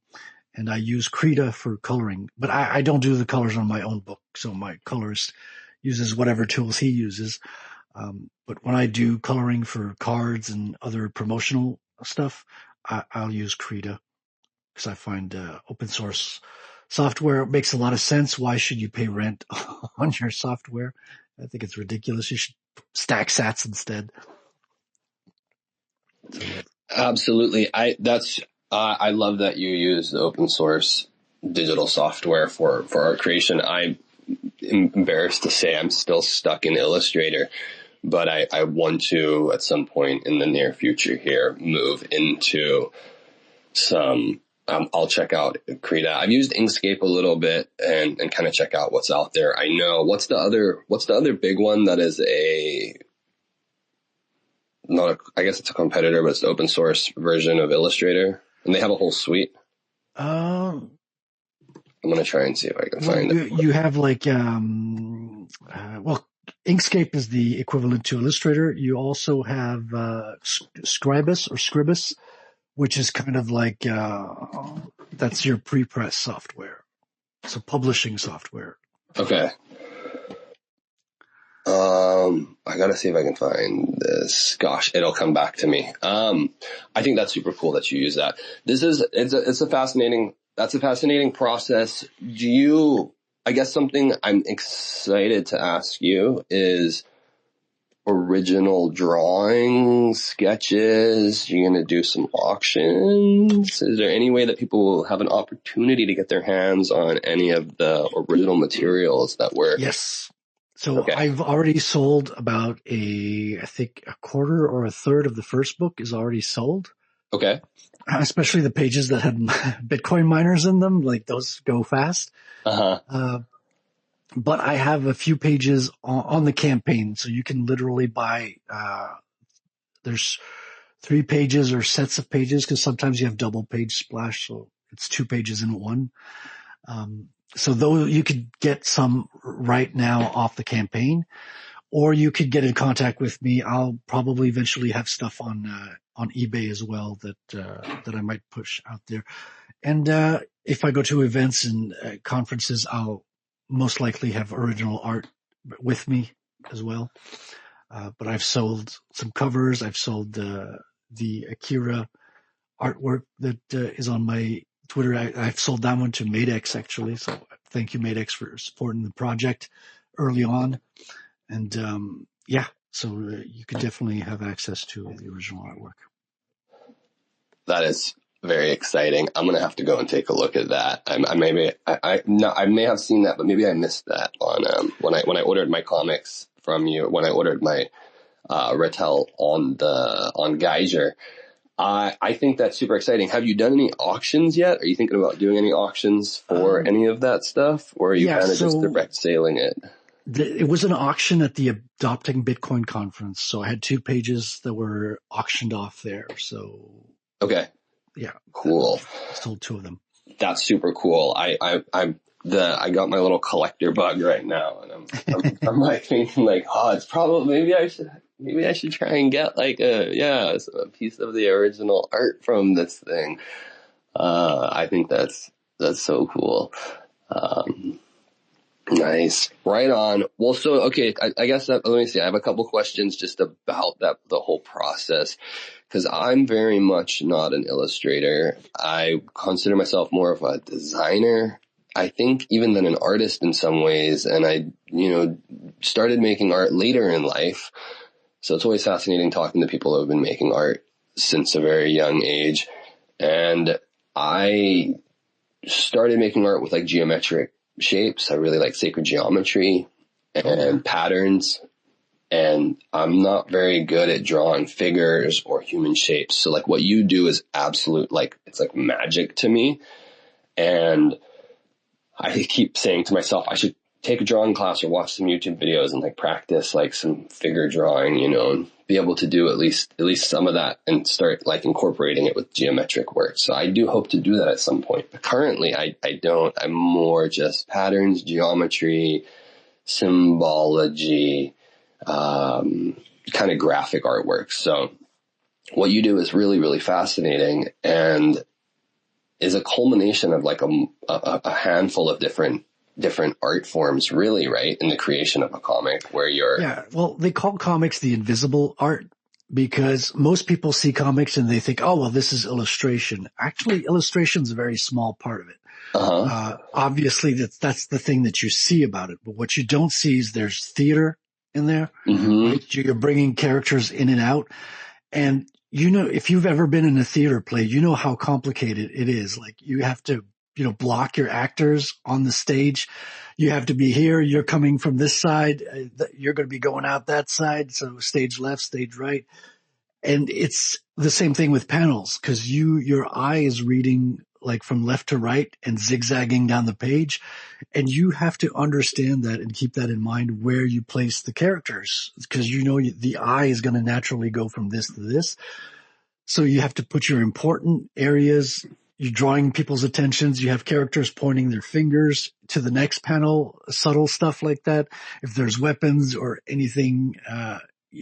and I use Krita for coloring. But I don't do the colors on my own book. So my colorist uses whatever tools he uses. But when I do coloring for cards and other promotional stuff, I'll use Krita, because I find open source software makes a lot of sense. Why should you pay rent on your software? I think it's ridiculous. You should stack sats instead. So, Absolutely. I love that you use the open source digital software for art creation. I'm embarrassed to say I'm still stuck in Illustrator, but I want to, at some point in the near future here, move into some, I'll check out Krita. I've used Inkscape a little bit and kind of check out what's out there. I know, what's the other big one that is I guess it's a competitor, but it's the open source version of Illustrator, and they have a whole suite. I'm going to try and see if I can find it. You have like, Inkscape is the equivalent to Illustrator. You also have Scribus, which is kind of like, that's your pre-press software. So publishing software. Okay. I gotta see if I can find this. Gosh, it'll come back to me. I think that's super cool that you use that. It's a fascinating process. I guess something I'm excited to ask you is original drawings, sketches. You're going to do some auctions. Is there any way that people will have an opportunity to get their hands on any of the original materials that were? Yes. So okay. I've already sold about I think a quarter or a third of the first book is already sold. Okay. Especially the pages that had Bitcoin miners in them, like those go fast. Uh-huh. But I have a few pages on the campaign, so you can literally buy, there's 3 pages or sets of pages, because sometimes you have double page splash, so it's 2 pages in one. So though you could get some right now off the campaign, or you could get in contact with me. I'll probably eventually have stuff on eBay as well that I might push out there. And if I go to events and conferences, I'll most likely have original art with me as well. But I've sold some covers. I've sold the Akira artwork that is on my Twitter. I've sold that one to Madex, actually. So thank you, Madex, for supporting the project early on. And so you could definitely have access to the original artwork. That is very exciting. I'm going to have to go and take a look at that. I may have seen that, but maybe I missed that on when I ordered my comics from you, when I ordered my Ratel on Geyser. I think that's super exciting. Have you done any auctions yet? Are you thinking about doing any auctions for any of that stuff? Or are you kind of just direct sailing it? It was an auction at the Adopting Bitcoin conference. So I had 2 pages that were auctioned off there. So. Okay. Yeah. Cool. Sold 2 of them. That's super cool. I got my little collector bug right now, and I'm like thinking like, oh, it's probably, maybe I should try and get like a piece of the original art from this thing. I think that's so cool. Nice. Right on. Well, so, okay, I guess let me see. I have a couple questions just about the whole process, because I'm very much not an illustrator. I consider myself more of a designer, I think, even than an artist in some ways. And I, started making art later in life. So it's always fascinating talking to people who have been making art since a very young age. And I started making art with like geometric shapes. I really like sacred geometry and patterns, and I'm not very good at drawing figures or human shapes. So like what you do is absolute, like it's like magic to me. And I keep saying to myself, I should take a drawing class or watch some YouTube videos and like practice like some figure drawing, and be able to do at least some of that and start like incorporating it with geometric work. So I do hope to do that at some point. But currently I don't. I'm more just patterns, geometry, symbology, kind of graphic artwork. So what you do is really, really fascinating and is a culmination of like a handful of different art forms, really, right? In the creation of a comic where you're... Yeah, well, they call comics the invisible art because most people see comics and they think, oh, well, this is illustration. Actually, illustration is a very small part of it. Obviously, that's the thing that you see about it. But what you don't see is there's theater in there. Right? You're bringing characters in and out. And, if you've ever been in a theater play, you know how complicated it is. Like you have to block your actors on the stage. You have to be here. You're coming from this side. You're going to be going out that side. So stage left, stage right. And it's the same thing with panels because your eye is reading like from left to right and zigzagging down the page. And you have to understand that and keep that in mind where you place the characters because the eye is going to naturally go from this to this. So you have to put your important areas. You're drawing people's attentions. You have characters pointing their fingers to the next panel, subtle stuff like that. If there's weapons or anything,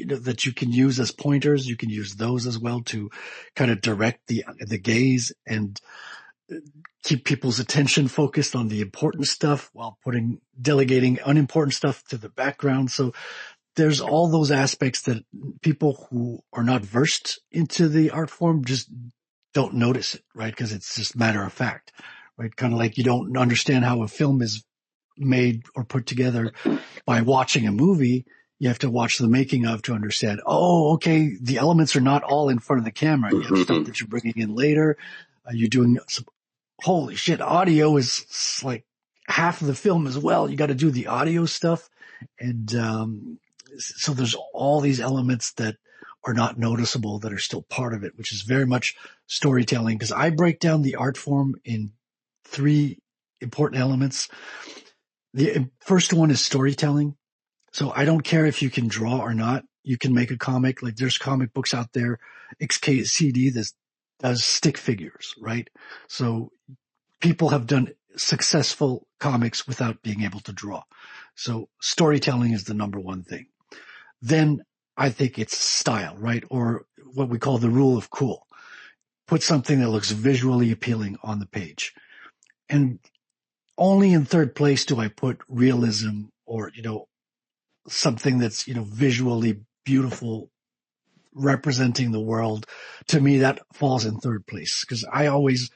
that you can use as pointers, you can use those as well to kind of direct the gaze and keep people's attention focused on the important stuff while delegating unimportant stuff to the background. So there's all those aspects that people who are not versed into the art form just don't notice it, right? Because it's just matter of fact, right? Kind of like you don't understand how a film is made or put together by watching a movie. You have to watch the making of to understand, oh, okay, the elements are not all in front of the camera. You have stuff that you're bringing in later. You're doing some, holy shit, audio is like half of the film as well. You got to do the audio stuff. And so there's all these elements that are not noticeable that are still part of it, which is very much storytelling. Because I break down the art form in 3 important elements. The first one is storytelling. So I don't care if you can draw or not. You can make a comic. Like there's comic books out there, XKCD, that does stick figures, right? So people have done successful comics without being able to draw. So storytelling is the number one thing. Then I think it's style, right? Or what we call the rule of cool. Put something that looks visually appealing on the page. And only in third place do I put realism or, something that's, visually beautiful, representing the world. To me, that falls in third place because I always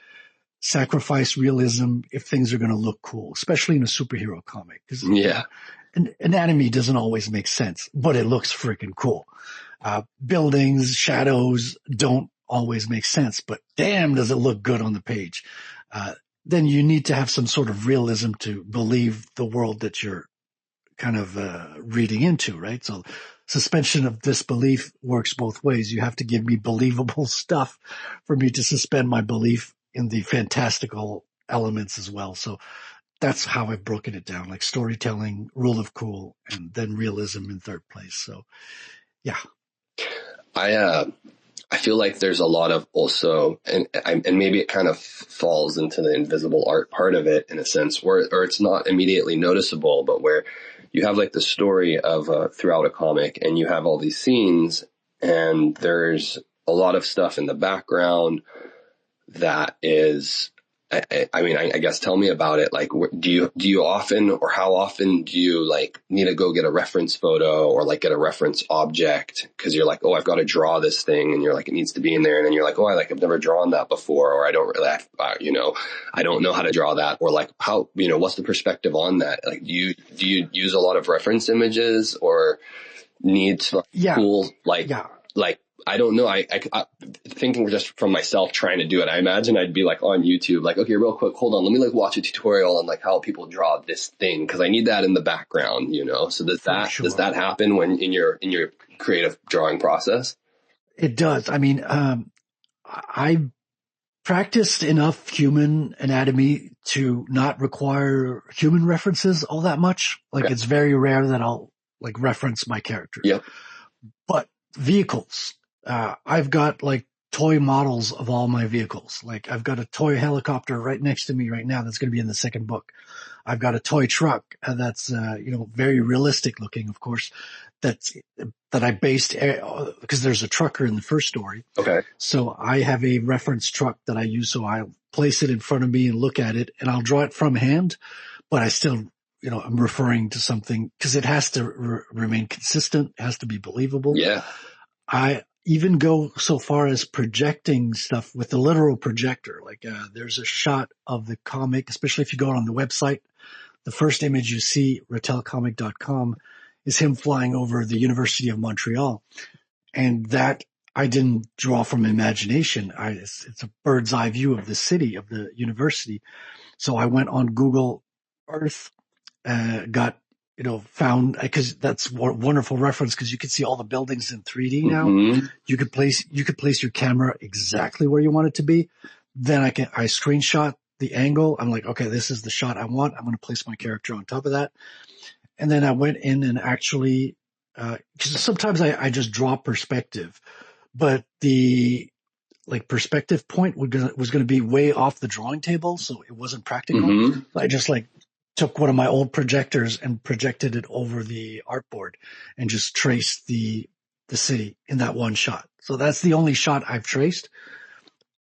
sacrifice realism if things are going to look cool, especially in a superhero comic. Yeah. Anatomy doesn't always make sense, but it looks freaking cool. Buildings, shadows don't always make sense, but damn, does it look good on the page. Then you need to have some sort of realism to believe the world that you're kind of reading into, right? So suspension of disbelief works both ways. You have to give me believable stuff for me to suspend my belief in the fantastical elements as well. So that's how I've broken it down, like storytelling, rule of cool, and then realism in third place. So yeah. I feel like there's a lot of also, and maybe it kind of falls into the invisible art part of it in a sense where, or it's not immediately noticeable, but where you have like the story of throughout a comic and you have all these scenes and there's a lot of stuff in the background that is, I guess tell me about it. Like, do you often, or how often do you like need to go get a reference photo or like get a reference object? Cause you're like, oh, I've got to draw this thing. And you're like, it needs to be in there. And then you're like, oh, I've never drawn that before. Or I don't really, I don't know how to draw that. Or like how, what's the perspective on that? Like, do you use a lot of reference images or need to cool, like, I don't know. I thinking just from myself trying to do it. I imagine I'd be like on YouTube, like, okay, real quick, hold on. Let me like watch a tutorial on like how people draw this thing. Cause I need that in the background, So does that happen when in your creative drawing process? It does. I mean, I practiced enough human anatomy to not require human references all that much. Like It's very rare that I'll like reference my character. Yep. But vehicles, I've got like toy models of all my vehicles. Like I've got a toy helicopter right next to me right now that's going to be in the second book. I've got a toy truck that's, very realistic looking, of course, that I based because there's a trucker in the first story. Okay. So I have a reference truck that I use. So I'll place it in front of me and look at it and I'll draw it from hand, but I still, I'm referring to something because it has to remain consistent. It has to be believable. Yeah. I even go so far as projecting stuff with the literal projector. Like, there's a shot of the comic, especially if you go on the website. The first image you see, ratelcomic.com, is him flying over the University of Montreal. And that I didn't draw from imagination. It's a bird's eye view of the city, of the university. So I went on Google Earth, found, because that's a wonderful reference because you can see all the buildings in 3D now. Mm-hmm. You could place your camera exactly where you want it to be. Then I screenshot the angle. I'm like, okay, this is the shot I want. I'm going to place my character on top of that. And then I went in and actually, because sometimes I just draw perspective, but the perspective point was going to be way off the drawing table. So it wasn't practical. Mm-hmm. I just took one of my old projectors and projected it over the artboard and just traced the city in that one shot. So that's the only shot I've traced.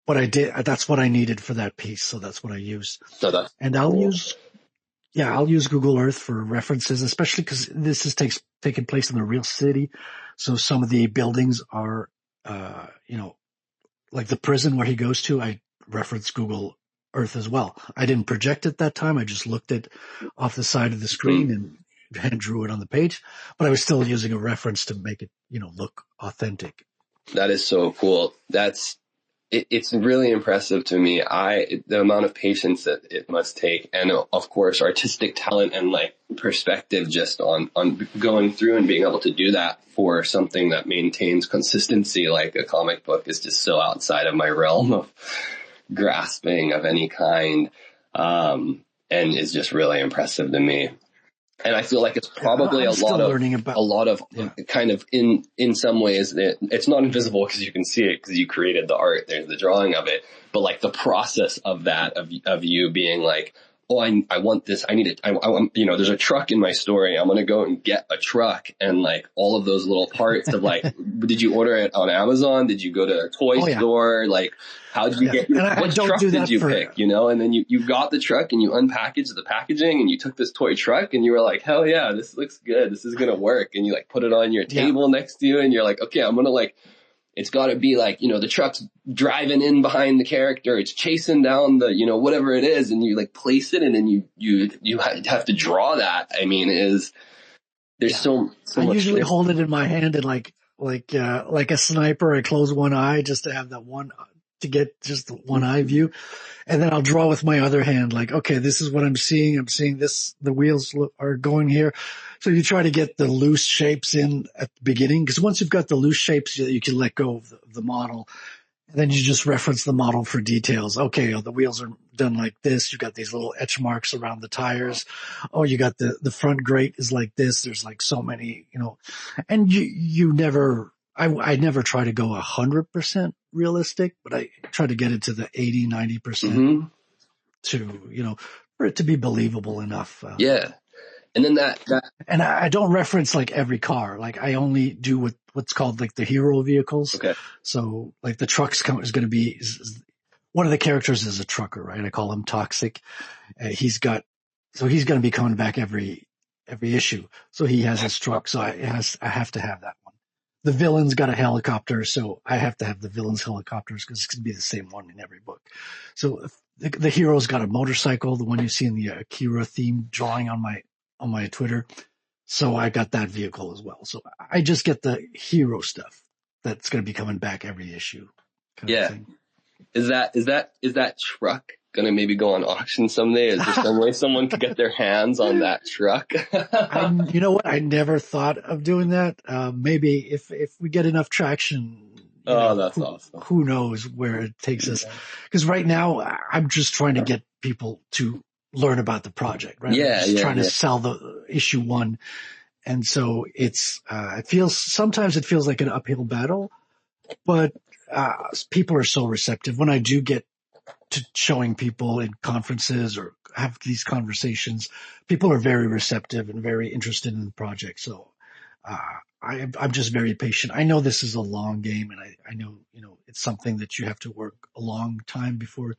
But that's what I needed for that piece. So that's what I used. And I'll use Google Earth for references, especially because this is taking place in the real city. So some of the buildings are, like the prison where he goes to, I reference Google Earth as well. I didn't project it that time. I just looked it off the side of the screen and hand drew it on the page, but I was still using a reference to make it, look authentic. That is so cool. It's really impressive to me. The amount of patience that it must take, and of course artistic talent and like perspective just on going through and being able to do that for something that maintains consistency like a comic book is just so outside of my realm of grasping of any kind, and is just really impressive to me. And I feel like it's probably a lot of kind of in some ways it's not invisible because you can see it because you created the art. There's the drawing of it, but like the process of that, of you being like, oh, I want this. I need it. There's a truck in my story. I'm going to go and get a truck and like all of those little parts of like, did you order it on Amazon? Did you go to a toy store? Like, how did you get what truck did you pick? And then you got the truck and you unpackaged the packaging and you took this toy truck and you were like, hell yeah, this looks good. This is going to work. And you like put it on your table next to you and you're like, okay, I'm going to like, it's got to be like, the truck's driving in behind the character. It's chasing down the, whatever it is. And you like place it and then you have to draw that. I mean, there's so I much. I usually hold it in my hand and like a sniper, I close one eye just to have that one to get just the one eye view. And then I'll draw with my other hand, like, okay, this is what I'm seeing. I'm seeing this, the wheels are going here. So you try to get the loose shapes in at the beginning, because once you've got the loose shapes, you can let go of the model. And then you just reference the model for details. Okay, the wheels are done like this. You got these little etch marks around the tires. Oh, you got the front grate is like this. There's like so many, and you never, I never try to go 100% realistic, but I try to get it to the 80, 90% to, for it to be believable enough. Yeah. And then that and I don't reference like every car. Like I only do what's called like the hero vehicles. Okay. So like the trucks is going to be, one of the characters is a trucker, right? I call him Toxic. He's going to be coming back every issue. So he has his truck. So I have to have that one. The villain's got a helicopter. So I have to have the villain's helicopters because it's going to be the same one in every book. So the hero's got a motorcycle, the one you see in the Akira theme drawing on my Twitter. So I got that vehicle as well. So I just get the hero stuff that's going to be coming back every issue. Yeah. Is that truck going to maybe go on auction someday? Is there some way someone could get their hands on that truck? You know what? I never thought of doing that. Maybe if we get enough traction. That's awesome. Who knows where it takes us? Because right now I'm just trying to get people to learn about the project, right? Yeah. I'm just trying to sell the issue 1. And so sometimes it feels like an uphill battle, but people are so receptive. When I do get to showing people in conferences or have these conversations, people are very receptive and very interested in the project. So I'm just very patient. I know this is a long game, and I know, it's something that you have to work a long time before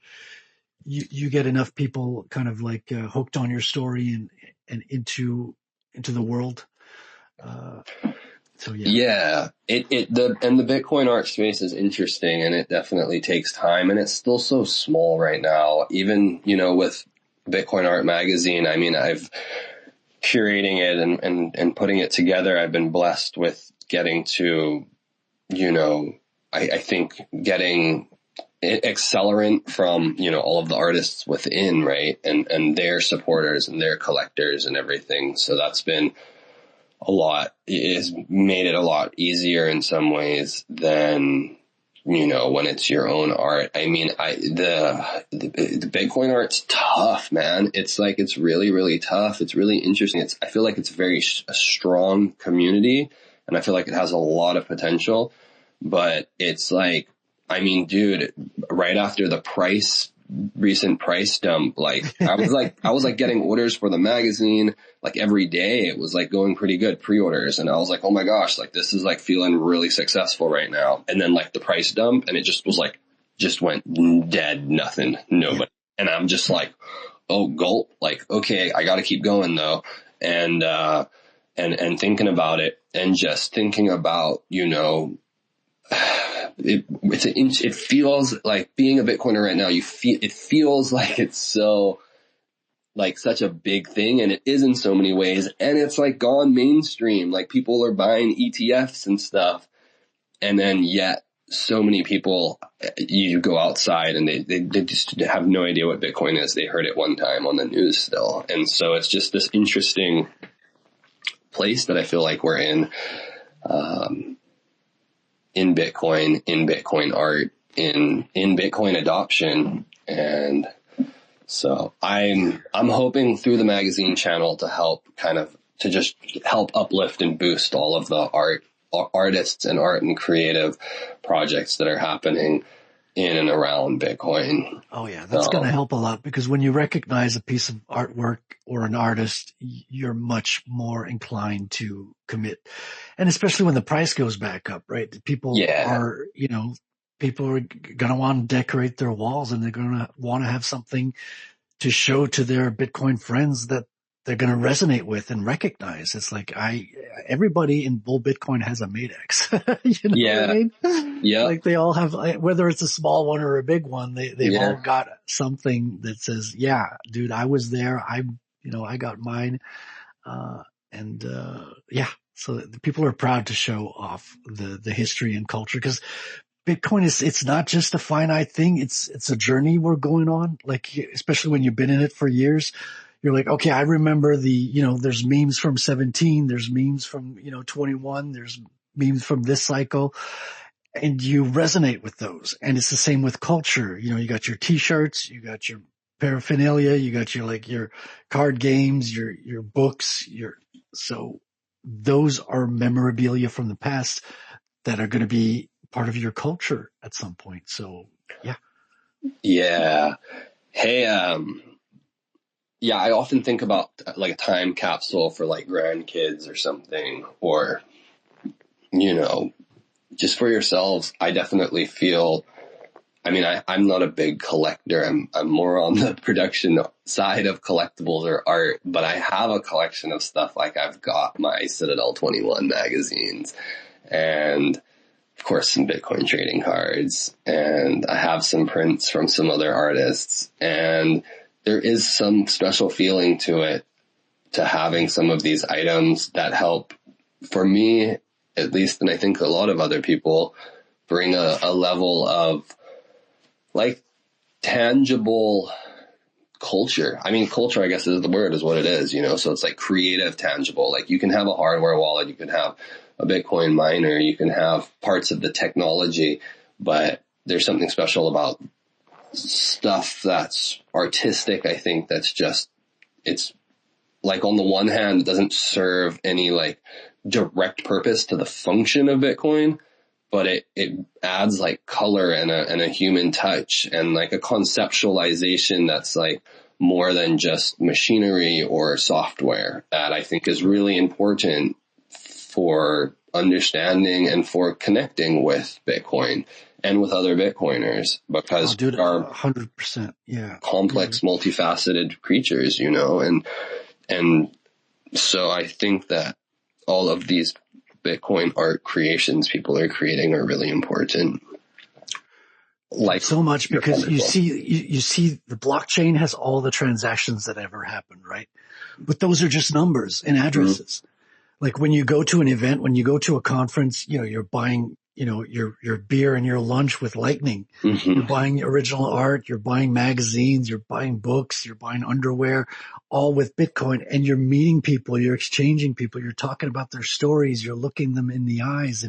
you get enough people kind of like hooked on your story and into the world. So yeah. Yeah, the Bitcoin art space is interesting, and it definitely takes time, and it's still so small right now. Even, with Bitcoin Art Magazine, I mean, I've curating it and putting it together. I've been blessed with getting to, I think getting accelerant from, all of the artists within, right? And their supporters and their collectors and everything. So that's been it has made it a lot easier in some ways than, when it's your own art. I mean, the Bitcoin art's tough, man. It's really, really tough. It's really interesting. I feel like it's a strong community, and I feel like it has a lot of potential, but it's like, I mean, dude, right after the recent price dump, I was getting orders for the magazine, every day. It was going pretty good, pre-orders. And I was like, oh my gosh, this is feeling really successful right now. And then the price dump, and it just was just went dead, nothing, nobody. And I'm just oh, gulp, okay, I gotta keep going though. And thinking about it, and just thinking about, it feels like being a Bitcoiner right now. It feels like it's so such a big thing, and it is in so many ways. And it's gone mainstream. People are buying ETFs and stuff, and then yet so many people, you go outside and they just have no idea what Bitcoin is. They heard it one time on the news still, and so it's just this interesting place that I feel like we're in Bitcoin art, in Bitcoin adoption. And so I'm hoping through the magazine channel to help to just help uplift and boost all of the artists and art and creative projects that are happening in and around Bitcoin. Oh yeah, that's going to help a lot, because when you recognize a piece of artwork or an artist, you're much more inclined to commit. And especially when the price goes back up, right? People are going to want to decorate their walls, and they're going to want to have something to show to their Bitcoin friends that they're going to resonate with and recognize. It's everybody in bull Bitcoin has a Matex. You know what I mean? Yeah. They all have, whether it's a small one or a big one, they've all got something that says, yeah, dude, I was there. I got mine. So the people are proud to show off the history and culture, because Bitcoin it's not just a finite thing. It's a journey we're going on. Like, especially when you've been in it for years, you're like, okay, I remember there's memes from 17, there's memes from, 21, there's memes from this cycle, and you resonate with those. And it's the same with culture. You got your t-shirts, you got your paraphernalia, you got your card games, your books, so those are memorabilia from the past that are going to be part of your culture at some point. So yeah. Yeah. Hey, yeah, I often think about like a time capsule for like grandkids or something, or, just for yourselves. I definitely feel, I'm not a big collector. I'm more on the production side of collectibles or art, but I have a collection of stuff. Like I've got my Citadel 21 magazines and of course some Bitcoin trading cards, and I have some prints from some other artists, and there is some special feeling to it, to having some of these items that help, for me at least, and I think a lot of other people, bring a level of like tangible culture. Culture, I guess, is the word, is what it is, so it's like creative, tangible. Like you can have a hardware wallet, you can have a Bitcoin miner, you can have parts of the technology, but there's something special about stuff that's artistic. I think that's just, it's like, on the one hand, it doesn't serve any like direct purpose to the function of Bitcoin, but it adds like color and a human touch and like a conceptualization that's like more than just machinery or software, that I think is really important for understanding and for connecting with Bitcoin and with other Bitcoiners, because dude, we are 100%. Yeah. complex, multifaceted creatures, and so I think that all of these Bitcoin art creations people are creating are really important. Like so much, because you see the blockchain has all the transactions that ever happened, right? But those are just numbers and addresses. Mm-hmm. Like when you go to an event, when you go to a conference, you're buying, your beer and your lunch with Lightning. Mm-hmm. You're buying original art, you're buying magazines, you're buying books, you're buying underwear, all with Bitcoin, and you're meeting people, you're exchanging people, you're talking about their stories, you're looking them in the eyes,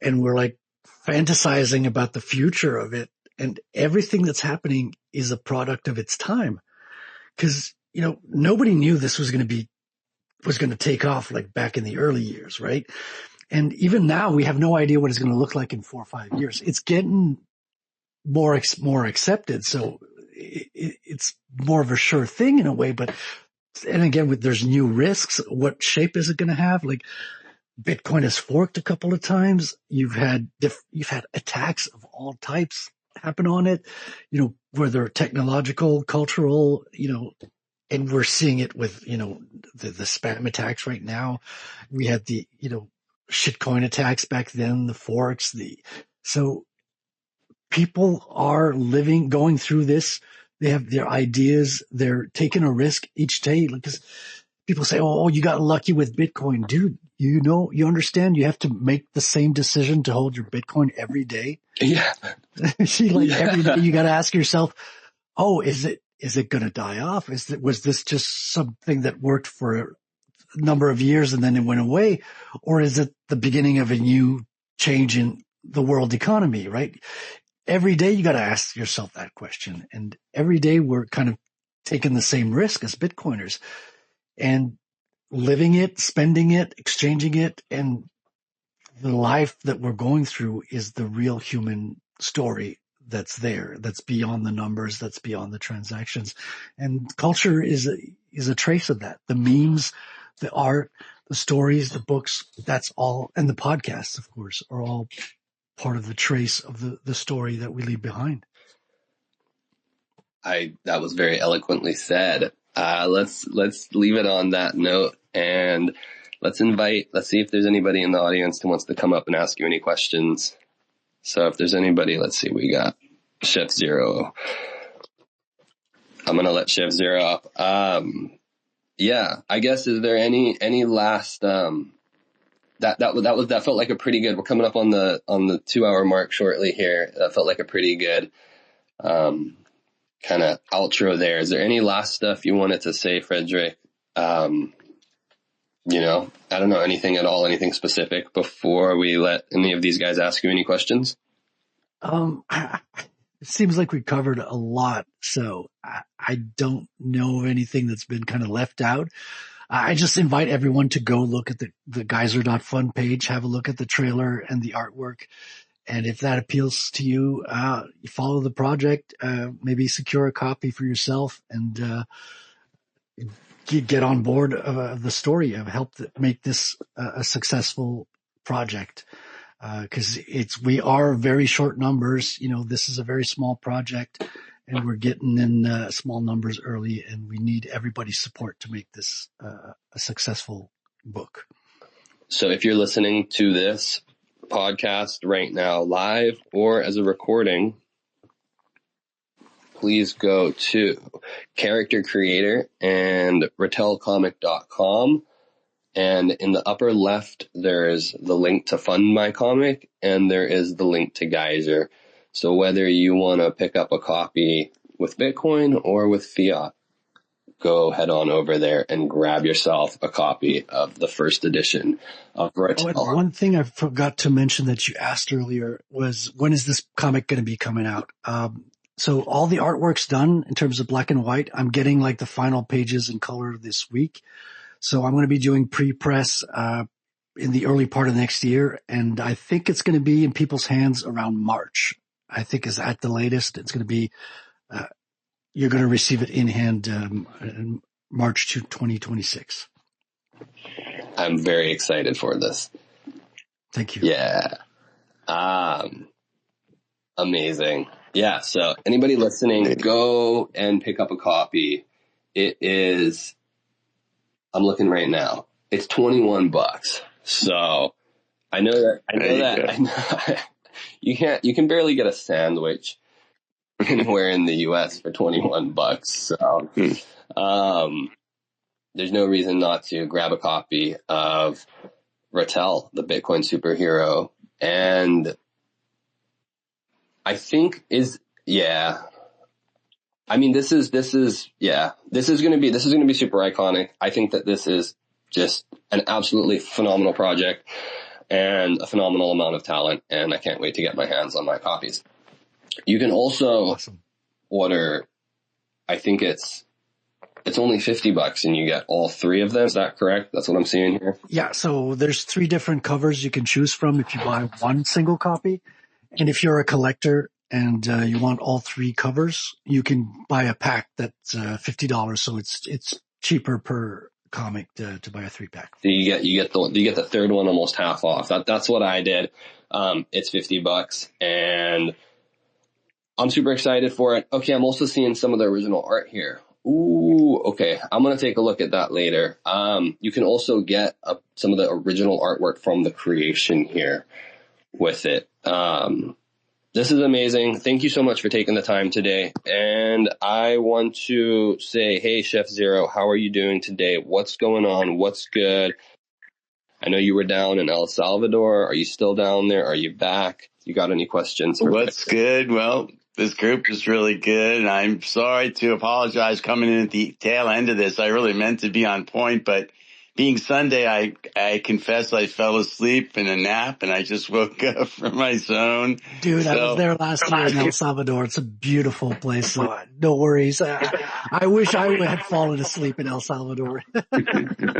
and we're like fantasizing about the future of it. And everything that's happening is a product of its time. Cause, nobody knew this was going to take off like back in the early years, right? And even now we have no idea what it's going to look like in 4 or 5 years. It's getting more accepted. So it's more of a sure thing in a way, but, and again, there's new risks. What shape is it going to have? Like Bitcoin has forked a couple of times. You've had attacks of all types happen on it, whether technological, cultural, and we're seeing it with, the spam attacks right now. We had the, shitcoin attacks back then, the forks, so people are going through this. They have their ideas. They're taking a risk each day. Because people say, oh, you got lucky with Bitcoin. Dude, you understand you have to make the same decision to hold your Bitcoin every day. Yeah. Every day you got to ask yourself, oh, is it going to die off? Was this just something that worked for a number of years and then it went away? Or is it the beginning of a new change in the world economy, right? Every day you got to ask yourself that question. And every day we're kind of taking the same risk as Bitcoiners and living it, spending it, exchanging it. And the life that we're going through is the real human story that's there, that's beyond the numbers, that's beyond the transactions. And culture is a trace of that. The memes, the art, the stories, the books, that's all, and the podcasts, of course, are all part of the trace of the story that we leave behind. That was very eloquently said. Let's leave it on that note, and let's see if there's anybody in the audience who wants to come up and ask you any questions. So if there's anybody, let's see, we got Chef Zero. I'm going to let Chef Zero up. Yeah, I guess, is there any last, that felt like a pretty good. We're coming up on the 2-hour mark shortly here. That felt like a pretty good kind of outro there. Is there any last stuff you wanted to say, Frederic? I don't know, anything at all, anything specific before we let any of these guys ask you any questions? It seems like we covered a lot, so I don't know of anything that's been kind of left out. I just invite everyone to go look at the Geyser.fun page, have a look at the trailer and the artwork. And if that appeals to you, you follow the project, maybe secure a copy for yourself and, get on board of the story of help make this a successful project. Cause we are very short numbers. This is a very small project and we're getting in small numbers early and we need everybody's support to make this a successful book. So if you're listening to this podcast right now live or as a recording, please go to Character Creator and ratelcomic.com. And in the upper left, there is the link to fund my comic and there is the link to Geyser. So whether you want to pick up a copy with Bitcoin or with fiat, go head on over there and grab yourself a copy of the first edition of Ratel. And one thing I forgot to mention that you asked earlier was, when is this comic going to be coming out? So all the artwork's done in terms of black and white. I'm getting like the final pages in color this week. So I'm going to be doing pre-press in the early part of next year. And I think it's going to be in people's hands around March. I think is at the latest. It's going to be, you're going to receive it in hand in March 2026. I'm very excited for this. Thank you. Yeah. Amazing. Yeah. So anybody listening, go and pick up a copy. It is, I'm looking right now. It's $21. So I know that you can barely get a sandwich anywhere in the US for $21. So, there's no reason not to grab a copy of Ratel, the Bitcoin superhero. And I think this is going to be super iconic. I think that this is just an absolutely phenomenal project and a phenomenal amount of talent. And I can't wait to get my hands on my copies. You can also order, I think it's only $50 and you get all three of them. Is that correct? That's what I'm seeing here. Yeah. So there's 3 different covers you can choose from if you buy one single copy. And if you're a collector and you want all 3 covers, you can buy a pack that's $50. So it's cheaper per comic to buy a 3-pack. So you get the third one almost half off. That's what I did. It's $50 and I'm super excited for it. Okay, I'm also seeing some of the original art here. Ooh, okay. I'm going to take a look at that later. You can also get some of the original artwork from the creation here with it. This is amazing. Thank you so much for taking the time today. And I want to say, hey, Chef Zero, how are you doing today? What's going on? What's good? I know you were down in El Salvador. Are you still down there? Are you back? You got any questions? What's good? Well, this group is really good, and I'm sorry to apologize coming in at the tail end of this. I really meant to be on point, but being Sunday, I confess I fell asleep in a nap, and I just woke up from my zone. Dude, I was there last year in El Salvador. It's a beautiful place, so no worries. I wish I had fallen asleep in El Salvador.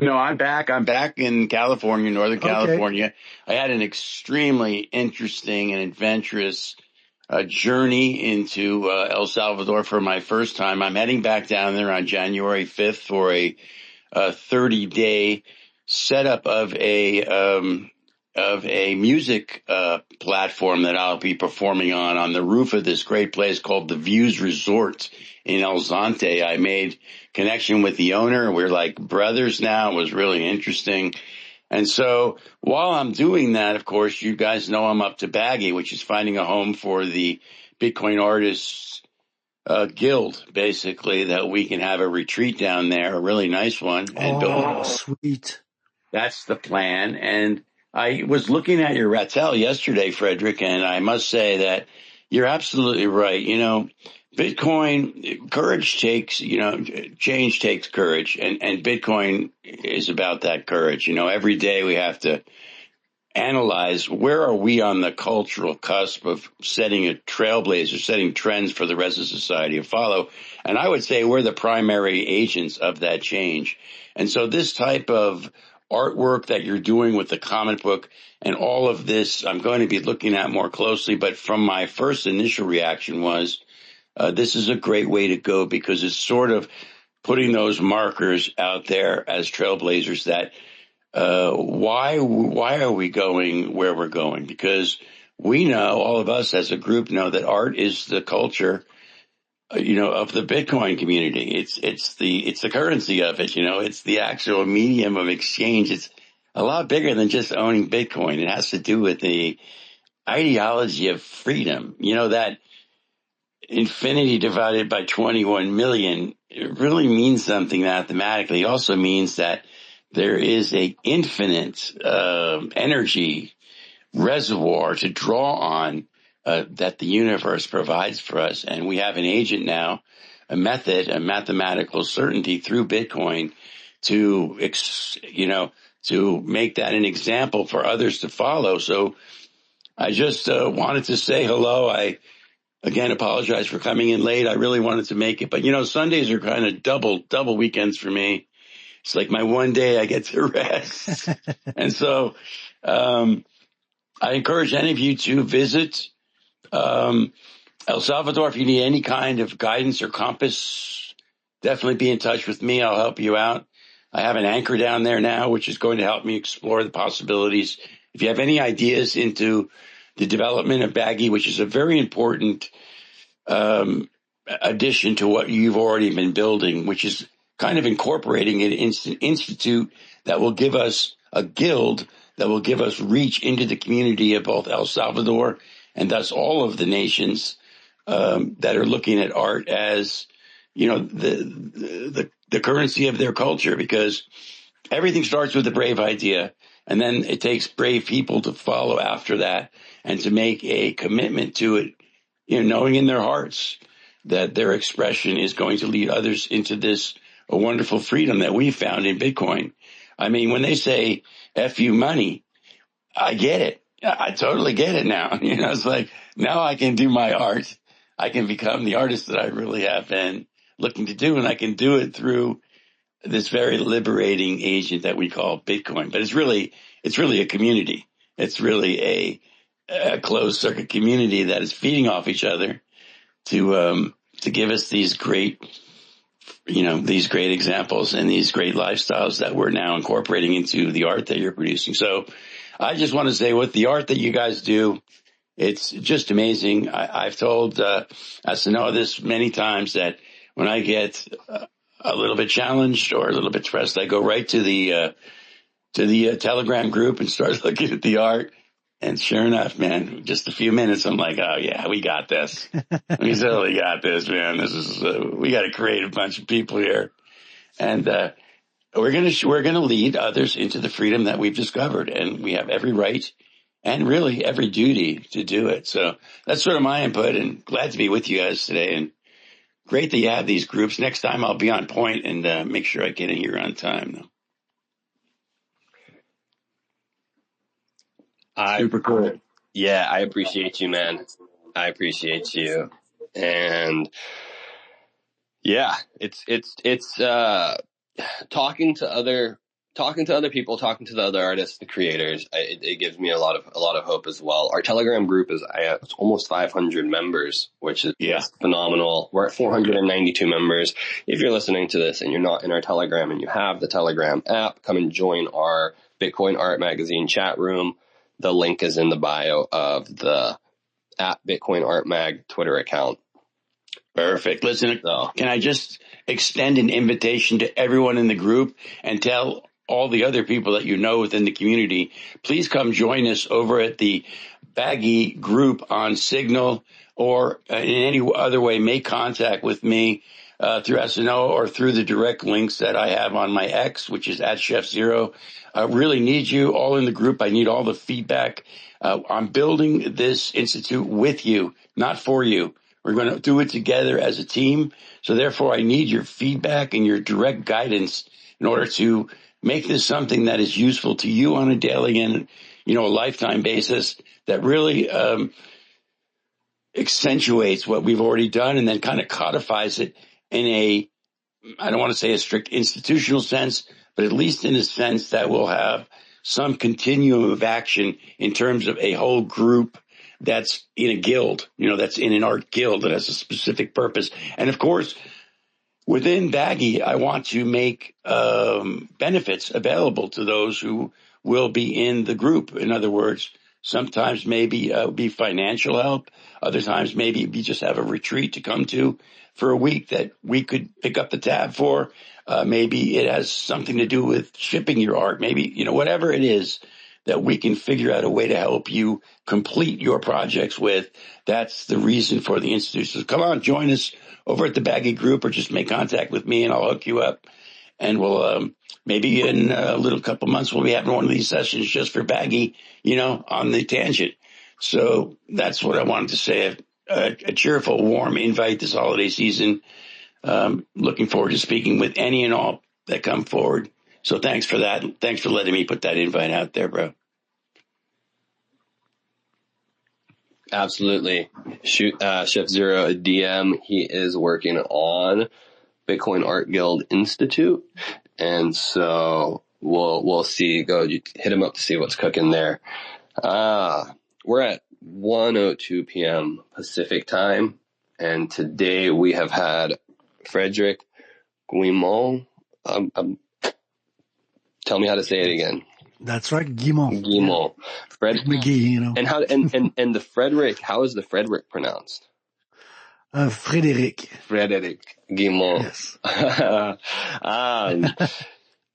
No, I'm back. I'm back in California, Northern California. I had an extremely interesting and adventurous journey into El Salvador for my first time. I'm heading back down there on January 5th for a 30-day setup of a music platform that I'll be performing on the roof of this great place called the Views Resort in El Zante. I made connection with the owner. We're like brothers now. It was really interesting. And so while I'm doing that, of course, you guys know I'm up to Baggy, which is finding a home for the Bitcoin Artists Guild, basically, that we can have a retreat down there, a really nice one. And sweet. That's the plan. And I was looking at your Ratel yesterday, Frederic, and I must say that you're absolutely right. You know, Bitcoin, courage takes, change takes courage, and Bitcoin is about that courage. You know, every day we have to analyze where are we on the cultural cusp of setting a trailblazer, setting trends for the rest of society to follow. And I would say we're the primary agents of that change. And so this type of artwork that you're doing with the comic book and all of this, I'm going to be looking at more closely. But from my first initial reaction was, this is a great way to go because it's sort of putting those markers out there as trailblazers that why are we going where we're going? Because we know, all of us as a group know that art is the culture, of the Bitcoin community. It's the currency of it. It's the actual medium of exchange. It's a lot bigger than just owning Bitcoin. It has to do with the ideology of freedom. That infinity divided by 21 million, it really means something mathematically. It also means that there is a infinite energy reservoir to draw on that the universe provides for us. And we have an agent now, a method, a mathematical certainty through Bitcoin to make that an example for others to follow. So I just wanted to say hello. I again apologize for coming in late. I really wanted to make it, but Sundays are kind of double weekends for me. It's like my one day I get to rest. And so I encourage any of you to visit El Salvador. If you need any kind of guidance or compass, definitely be in touch with me. I'll help you out. I have an anchor down there now, which is going to help me explore the possibilities. If you have any ideas into the development of Baggy, which is a very important addition to what you've already been building, which is kind of incorporating an institute that will give us a guild that will give us reach into the community of both El Salvador and thus all of the nations that are looking at art as, the currency of their culture, because everything starts with a brave idea, and then it takes brave people to follow after that and to make a commitment to it, knowing in their hearts that their expression is going to lead others into this a wonderful freedom that we found in Bitcoin. I mean, when they say F you money, I get it. I totally get it now. It's like, now I can do my art. I can become the artist that I really have been looking to do, and I can do it through this very liberating agent that we call Bitcoin. But it's really a community. It's really a closed circuit community that is feeding off each other to give us these great examples and these great lifestyles that we're now incorporating into the art that you're producing. So I just want to say, with the art that you guys do, it's just amazing. I've told Asanoha this many times, that when I get a little bit challenged or a little bit stressed, I go right to the Telegram group and start looking at the art. And sure enough, man, just a few minutes, I'm like, oh yeah, we got this. We totally got this, man. This is, we got to create a bunch of people here. And, we're going to lead others into the freedom that we've discovered. And we have every right and really every duty to do it. So that's sort of my input, and glad to be with you guys today. And great that you have these groups. Next time I'll be on point and make sure I get in here on time, though. Super cool. Yeah, I appreciate you, man. I appreciate you. And yeah, it's talking to other people, talking to the other artists, the creators. It gives me a lot of hope as well. Our Telegram group is it's almost 500 members, which is phenomenal. We're at 492 members. If you're listening to this and you're not in our Telegram and you have the Telegram app, come and join our Bitcoin Art Magazine chat room. The link is in the bio of the @Bitcoin Art Mag Twitter account. Perfect. Listen, can I just extend an invitation to everyone in the group and tell all the other people that you know within the community, please come join us over at the Baggy group on Signal, or in any other way, make contact with me. through Asanoha or through the direct links that I have on my X, which is at Chef Zero. I really need you all in the group. I need all the feedback. I'm building this institute with you, not for you. We're going to do it together as a team. So therefore, I need your feedback and your direct guidance in order to make this something that is useful to you on a daily and, a lifetime basis that really accentuates what we've already done and then kind of codifies it in I don't want to say a strict institutional sense, but at least in a sense that will have some continuum of action in terms of a whole group that's in a guild, that's in an art guild that has a specific purpose. And of course, within Baggy, I want to make benefits available to those who will be in the group. In other words, sometimes maybe be financial help. Other times maybe we just have a retreat to come to for a week that we could pick up the tab for. Maybe it has something to do with shipping your art. Maybe, whatever it is that we can figure out a way to help you complete your projects with. That's the reason for the Institute. So come on, join us over at the Baggy group or just make contact with me and I'll hook you up. And we'll, maybe in a little couple months, we'll be having one of these sessions just for Baggy, on the tangent. So that's what I wanted to say. A cheerful, warm invite this holiday season. Looking forward to speaking with any and all that come forward. So thanks for that. Thanks for letting me put that invite out there, bro. Absolutely. Shoot Chef Zero a DM. He is working on Bitcoin Art Guild Institute. And so we'll see. Go hit him up to see what's cooking there. We're at 1:02 p.m. Pacific time. And today we have had Frederic Guimont. Tell me how to say it again. That's right, Guimont. Guimont. Yeah. Fred McGee, And how and the Frederic, how is the Frederic pronounced? Frederic. Frederic Guimont. Yes.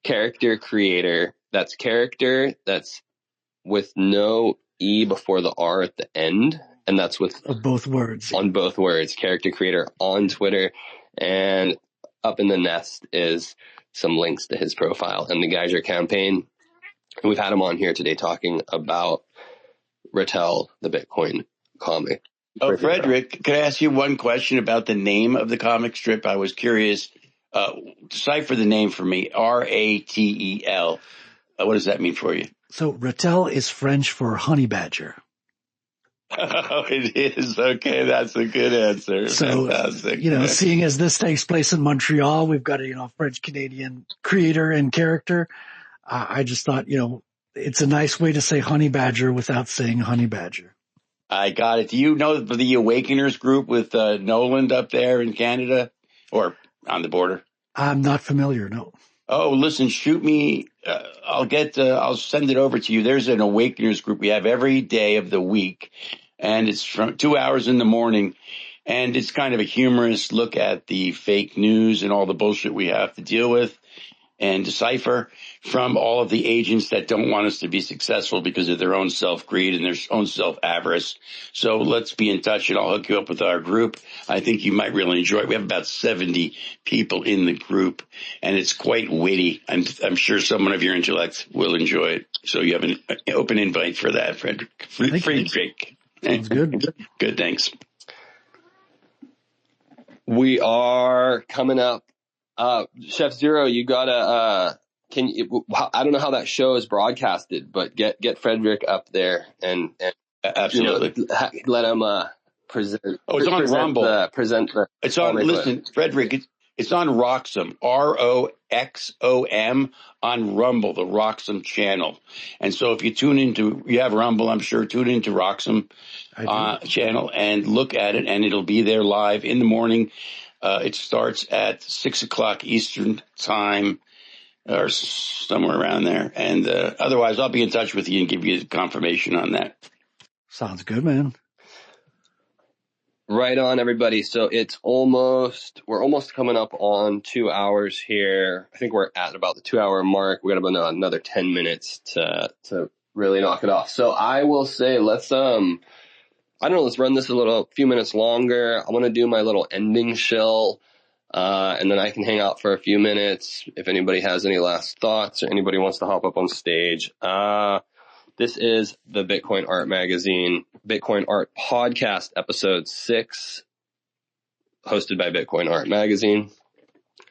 Character creator. That's character. That's with no E before the R at the end. And that's with both words. On both words. Character creator on Twitter. And up in the nest is some links to his profile and the Geyser campaign. And we've had him on here today talking about Ratel, the Bitcoin comic. Oh, Frederic, could I ask you one question about the name of the comic strip? I was curious. Decipher the name for me. Ratel. What does that mean for you? So Ratel is French for honey badger. Oh, it is. Okay, that's a good answer. So, fantastic. Seeing as this takes place in Montreal, we've got a, French-Canadian creator and character. I just thought, it's a nice way to say honey badger without saying honey badger. I got it. Do you know the Awakeners group with Noland up there in Canada or on the border? I'm not familiar, no. Oh, listen, shoot me. I'll send it over to you. There's an Awakeners group we have every day of the week, and it's from 2 hours in the morning, and it's kind of a humorous look at the fake news and all the bullshit we have to deal with and decipher from all of the agents that don't want us to be successful because of their own self-greed and their own self-avarice. So let's be in touch and I'll hook you up with our group. I think you might really enjoy it. We have about 70 people in the group and it's quite witty. I'm sure someone of your intellect will enjoy it. So you have an open invite for that, Frederic. Frederic. Sounds good. Good, thanks. We are coming up. Chef Zero, you gotta, I don't know how that show is broadcasted, but get Frederic up there and absolutely let him, present. Oh, it's on Rumble. It's on, listen, Frederic, it's on Roxham, ROXOM on Rumble, the Roxham channel. And so if you have Rumble, I'm sure, tune into Roxham, channel and look at it and it'll be there live in the morning. It starts at 6:00 Eastern time or somewhere around there. And otherwise, I'll be in touch with you and give you confirmation on that. Sounds good, man. Right on, everybody. So we're almost coming up on 2 hours here. I think we're at about the 2 hour mark. We got about another 10 minutes to really knock it off. So I will say, let's run this few minutes longer. I want to do my little ending shill. And then I can hang out for a few minutes if anybody has any last thoughts or anybody wants to hop up on stage. This is the Bitcoin Art Magazine, Bitcoin Art Podcast, episode 6, hosted by Bitcoin Art Magazine.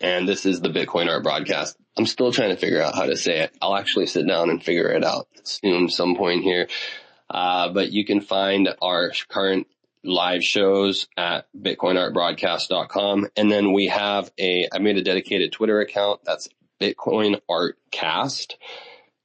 And this is the Bitcoin Art Broadcast. I'm still trying to figure out how to say it. I'll actually sit down and figure it out soon, some point here. But you can find our current live shows at bitcoinartbroadcast.com. And then we have I made a dedicated Twitter account. That's Bitcoin Art Cast.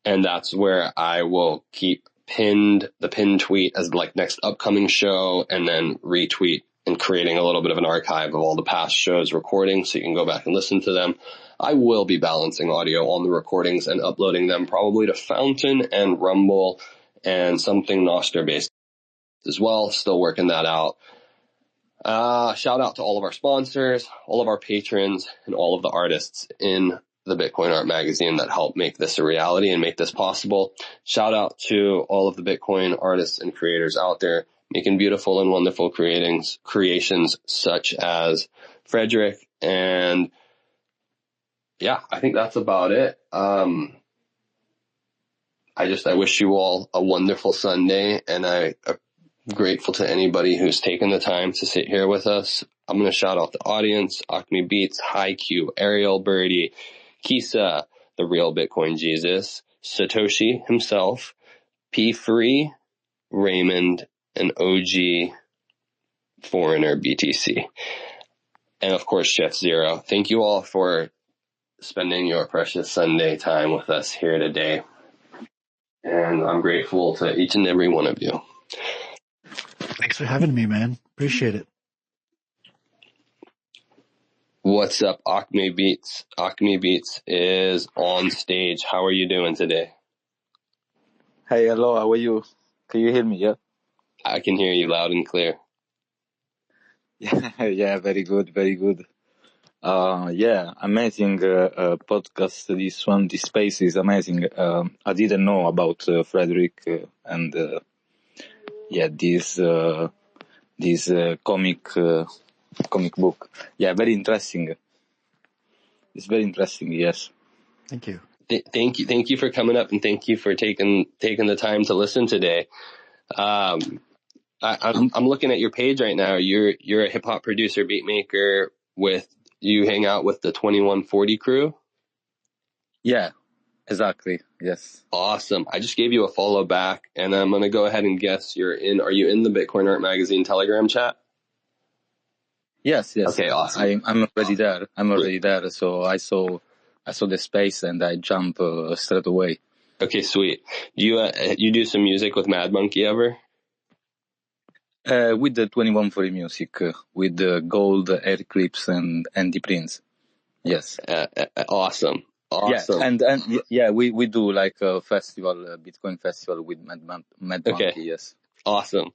And that's where I will keep the pinned tweet as like next upcoming show, and then retweet and creating a little bit of an archive of all the past shows recordings so you can go back and listen to them. I will be balancing audio on the recordings and uploading them probably to Fountain and Rumble and something Nostr based as well. Still working that out. Shout out to all of our sponsors, all of our patrons, and all of the artists in the Bitcoin Art Magazine that help make this a reality and make this possible. Shout out to all of the Bitcoin artists and creators out there making beautiful and wonderful creations such as Frederic. And yeah, I think that's about it. I wish you all a wonderful Sunday, and I'm grateful to anybody who's taken the time to sit here with us. I'm going to shout out the audience: Acme Beats, Haiku, Ariel Birdie, Kisa, the real Bitcoin Jesus, Satoshi himself, P Free, Raymond, and OG Foreigner BTC. And of course, Chef Zero. Thank you all for spending your precious Sunday time with us here today. And I'm grateful to each and every one of you. Thanks for having me, man. Appreciate it. What's up, Acme Beats? Acme Beats is on stage. How are you doing today? Hey, hello, how are you? Can you hear me, yeah? I can hear you loud and clear. Yeah, very good, very good. Yeah, amazing podcast, this space is amazing. I didn't know about Frederic and this comic book. Yeah, very interesting. It's very interesting, yes. Thank you. Thank you for coming up, and thank you for taking the time to listen today. I'm looking at your page right now. You're a hip hop producer, beat maker. You hang out with the 2140 crew. Yeah, exactly. Yes. Awesome. I just gave you a follow back, and I'm gonna go ahead and guess are you in the Bitcoin Art Magazine Telegram chat? Yes. Okay, awesome. I'm already there. there. So I saw the space and I jump straight away. Okay, sweet. Do you do some music with Mad Monkey ever? With the 2140 music, with the Gold, Air Clips, and the Prince. Yes. Awesome. Yeah, and yeah, we do like a festival, Bitcoin festival with Mad Monkey. Yes. Awesome.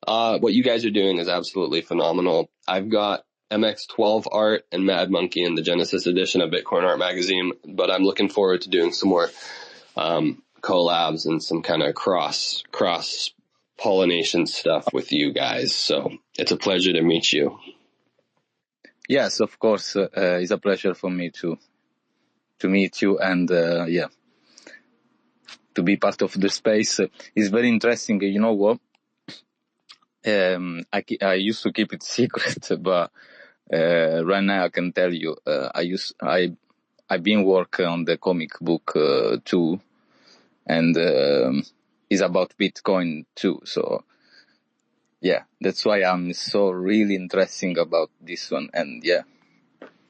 What you guys are doing is absolutely phenomenal. I've got MX12 art and Mad Monkey in the Genesis edition of Bitcoin Art Magazine, but I'm looking forward to doing some more collabs and some kind of cross pollination stuff with you guys. So it's a pleasure to meet you. Yes, of course. It's a pleasure for me to meet you, and to be part of the space. It's very interesting. You know what? I used to keep it secret, but right now I can tell you. I've been working on the comic book too, and it's about Bitcoin too. So yeah, that's why I'm so really interesting about this one. And yeah.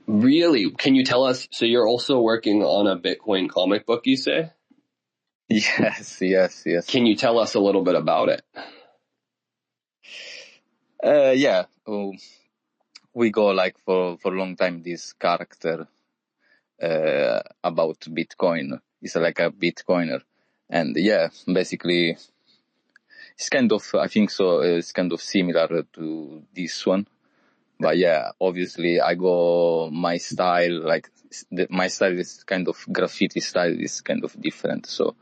Really? Can you tell us? So you're also working on a Bitcoin comic book, you say? Yes. Can you tell us a little bit about it? Yeah. We go like for a long time this character about Bitcoin. It's like a Bitcoiner. And yeah, basically it's kind of, I think so, it's kind of similar to this one. But yeah, obviously I go my style, like my style is kind of graffiti style is kind of different. So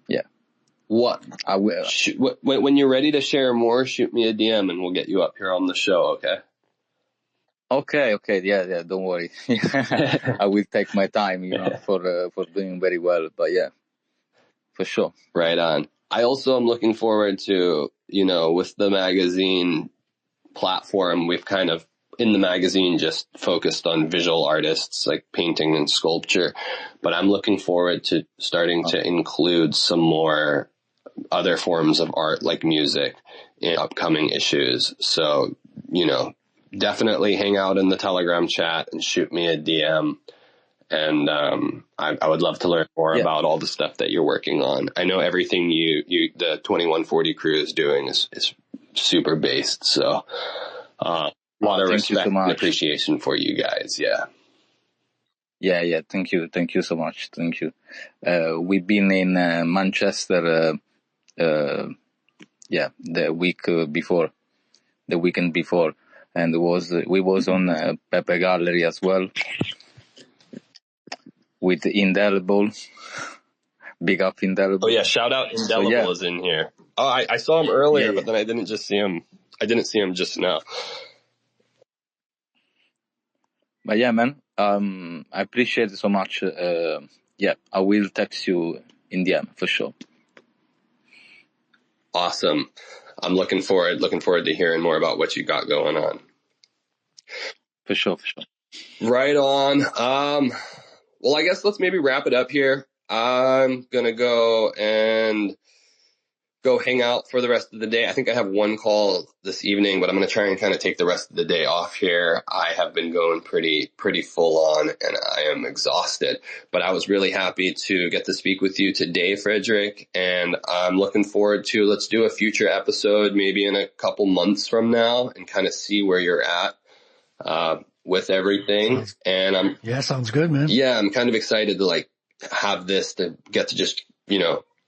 yeah. What? I will. When you're ready to share more, shoot me a DM and we'll get you up here on the show. Okay. Okay. Yeah. Don't worry. I will take my time, for doing very well. But yeah, for sure. Right on. I also am looking forward to, with the magazine platform, we've kind of in the magazine just focused on visual artists like painting and sculpture, but I'm looking forward to starting to include some more other forms of art like music in upcoming issues. So, definitely hang out in the Telegram chat and shoot me a DM. And I would love to learn more about all the stuff that you're working on. I know everything the 2140 crew is doing is super based. So a lot of respect and appreciation for you guys. Yeah. Yeah. Thank you so much. Thank you. We've been in Manchester, the weekend before, and we was on Pepe Gallery as well with Indelible. Big up Indelible. Oh yeah, shout out Indelible is in here. Oh, I saw him earlier, but then I didn't see him just now. But yeah, man, I appreciate it so much. I will text you in DM for sure. Awesome. I'm looking forward to hearing more about what you got going on. For sure. Right on. Well, I guess let's maybe wrap it up here. I'm gonna go hang out for the rest of the day. I think I have one call this evening, but I'm going to try and kind of take the rest of the day off here. I have been going pretty full on and I am exhausted, but I was really happy to get to speak with you today, Frederic. And I'm looking forward to, let's do a future episode, maybe in a couple months from now and kind of see where you're at, with everything. Sounds good, man. Yeah. I'm kind of excited to have this to get to just,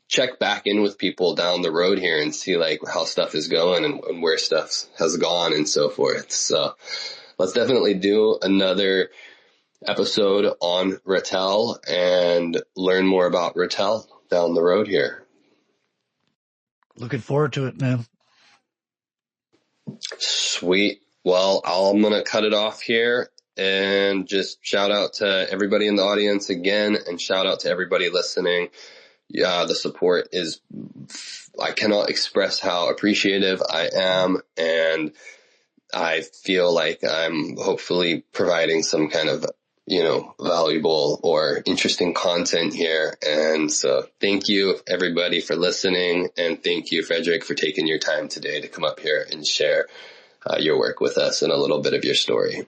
check back in with people down the road here and see how stuff is going and where stuff has gone and so forth. So let's definitely do another episode on Ratel and learn more about Ratel down the road here. Looking forward to it, man. Sweet. Well, I'm going to cut it off here and just shout out to everybody in the audience again and shout out to everybody listening. Yeah, the support I cannot express how appreciative I am, and I feel like I'm hopefully providing some kind of, valuable or interesting content here. And so thank you everybody for listening, and thank you, Frederic, for taking your time today to come up here and share your work with us and a little bit of your story.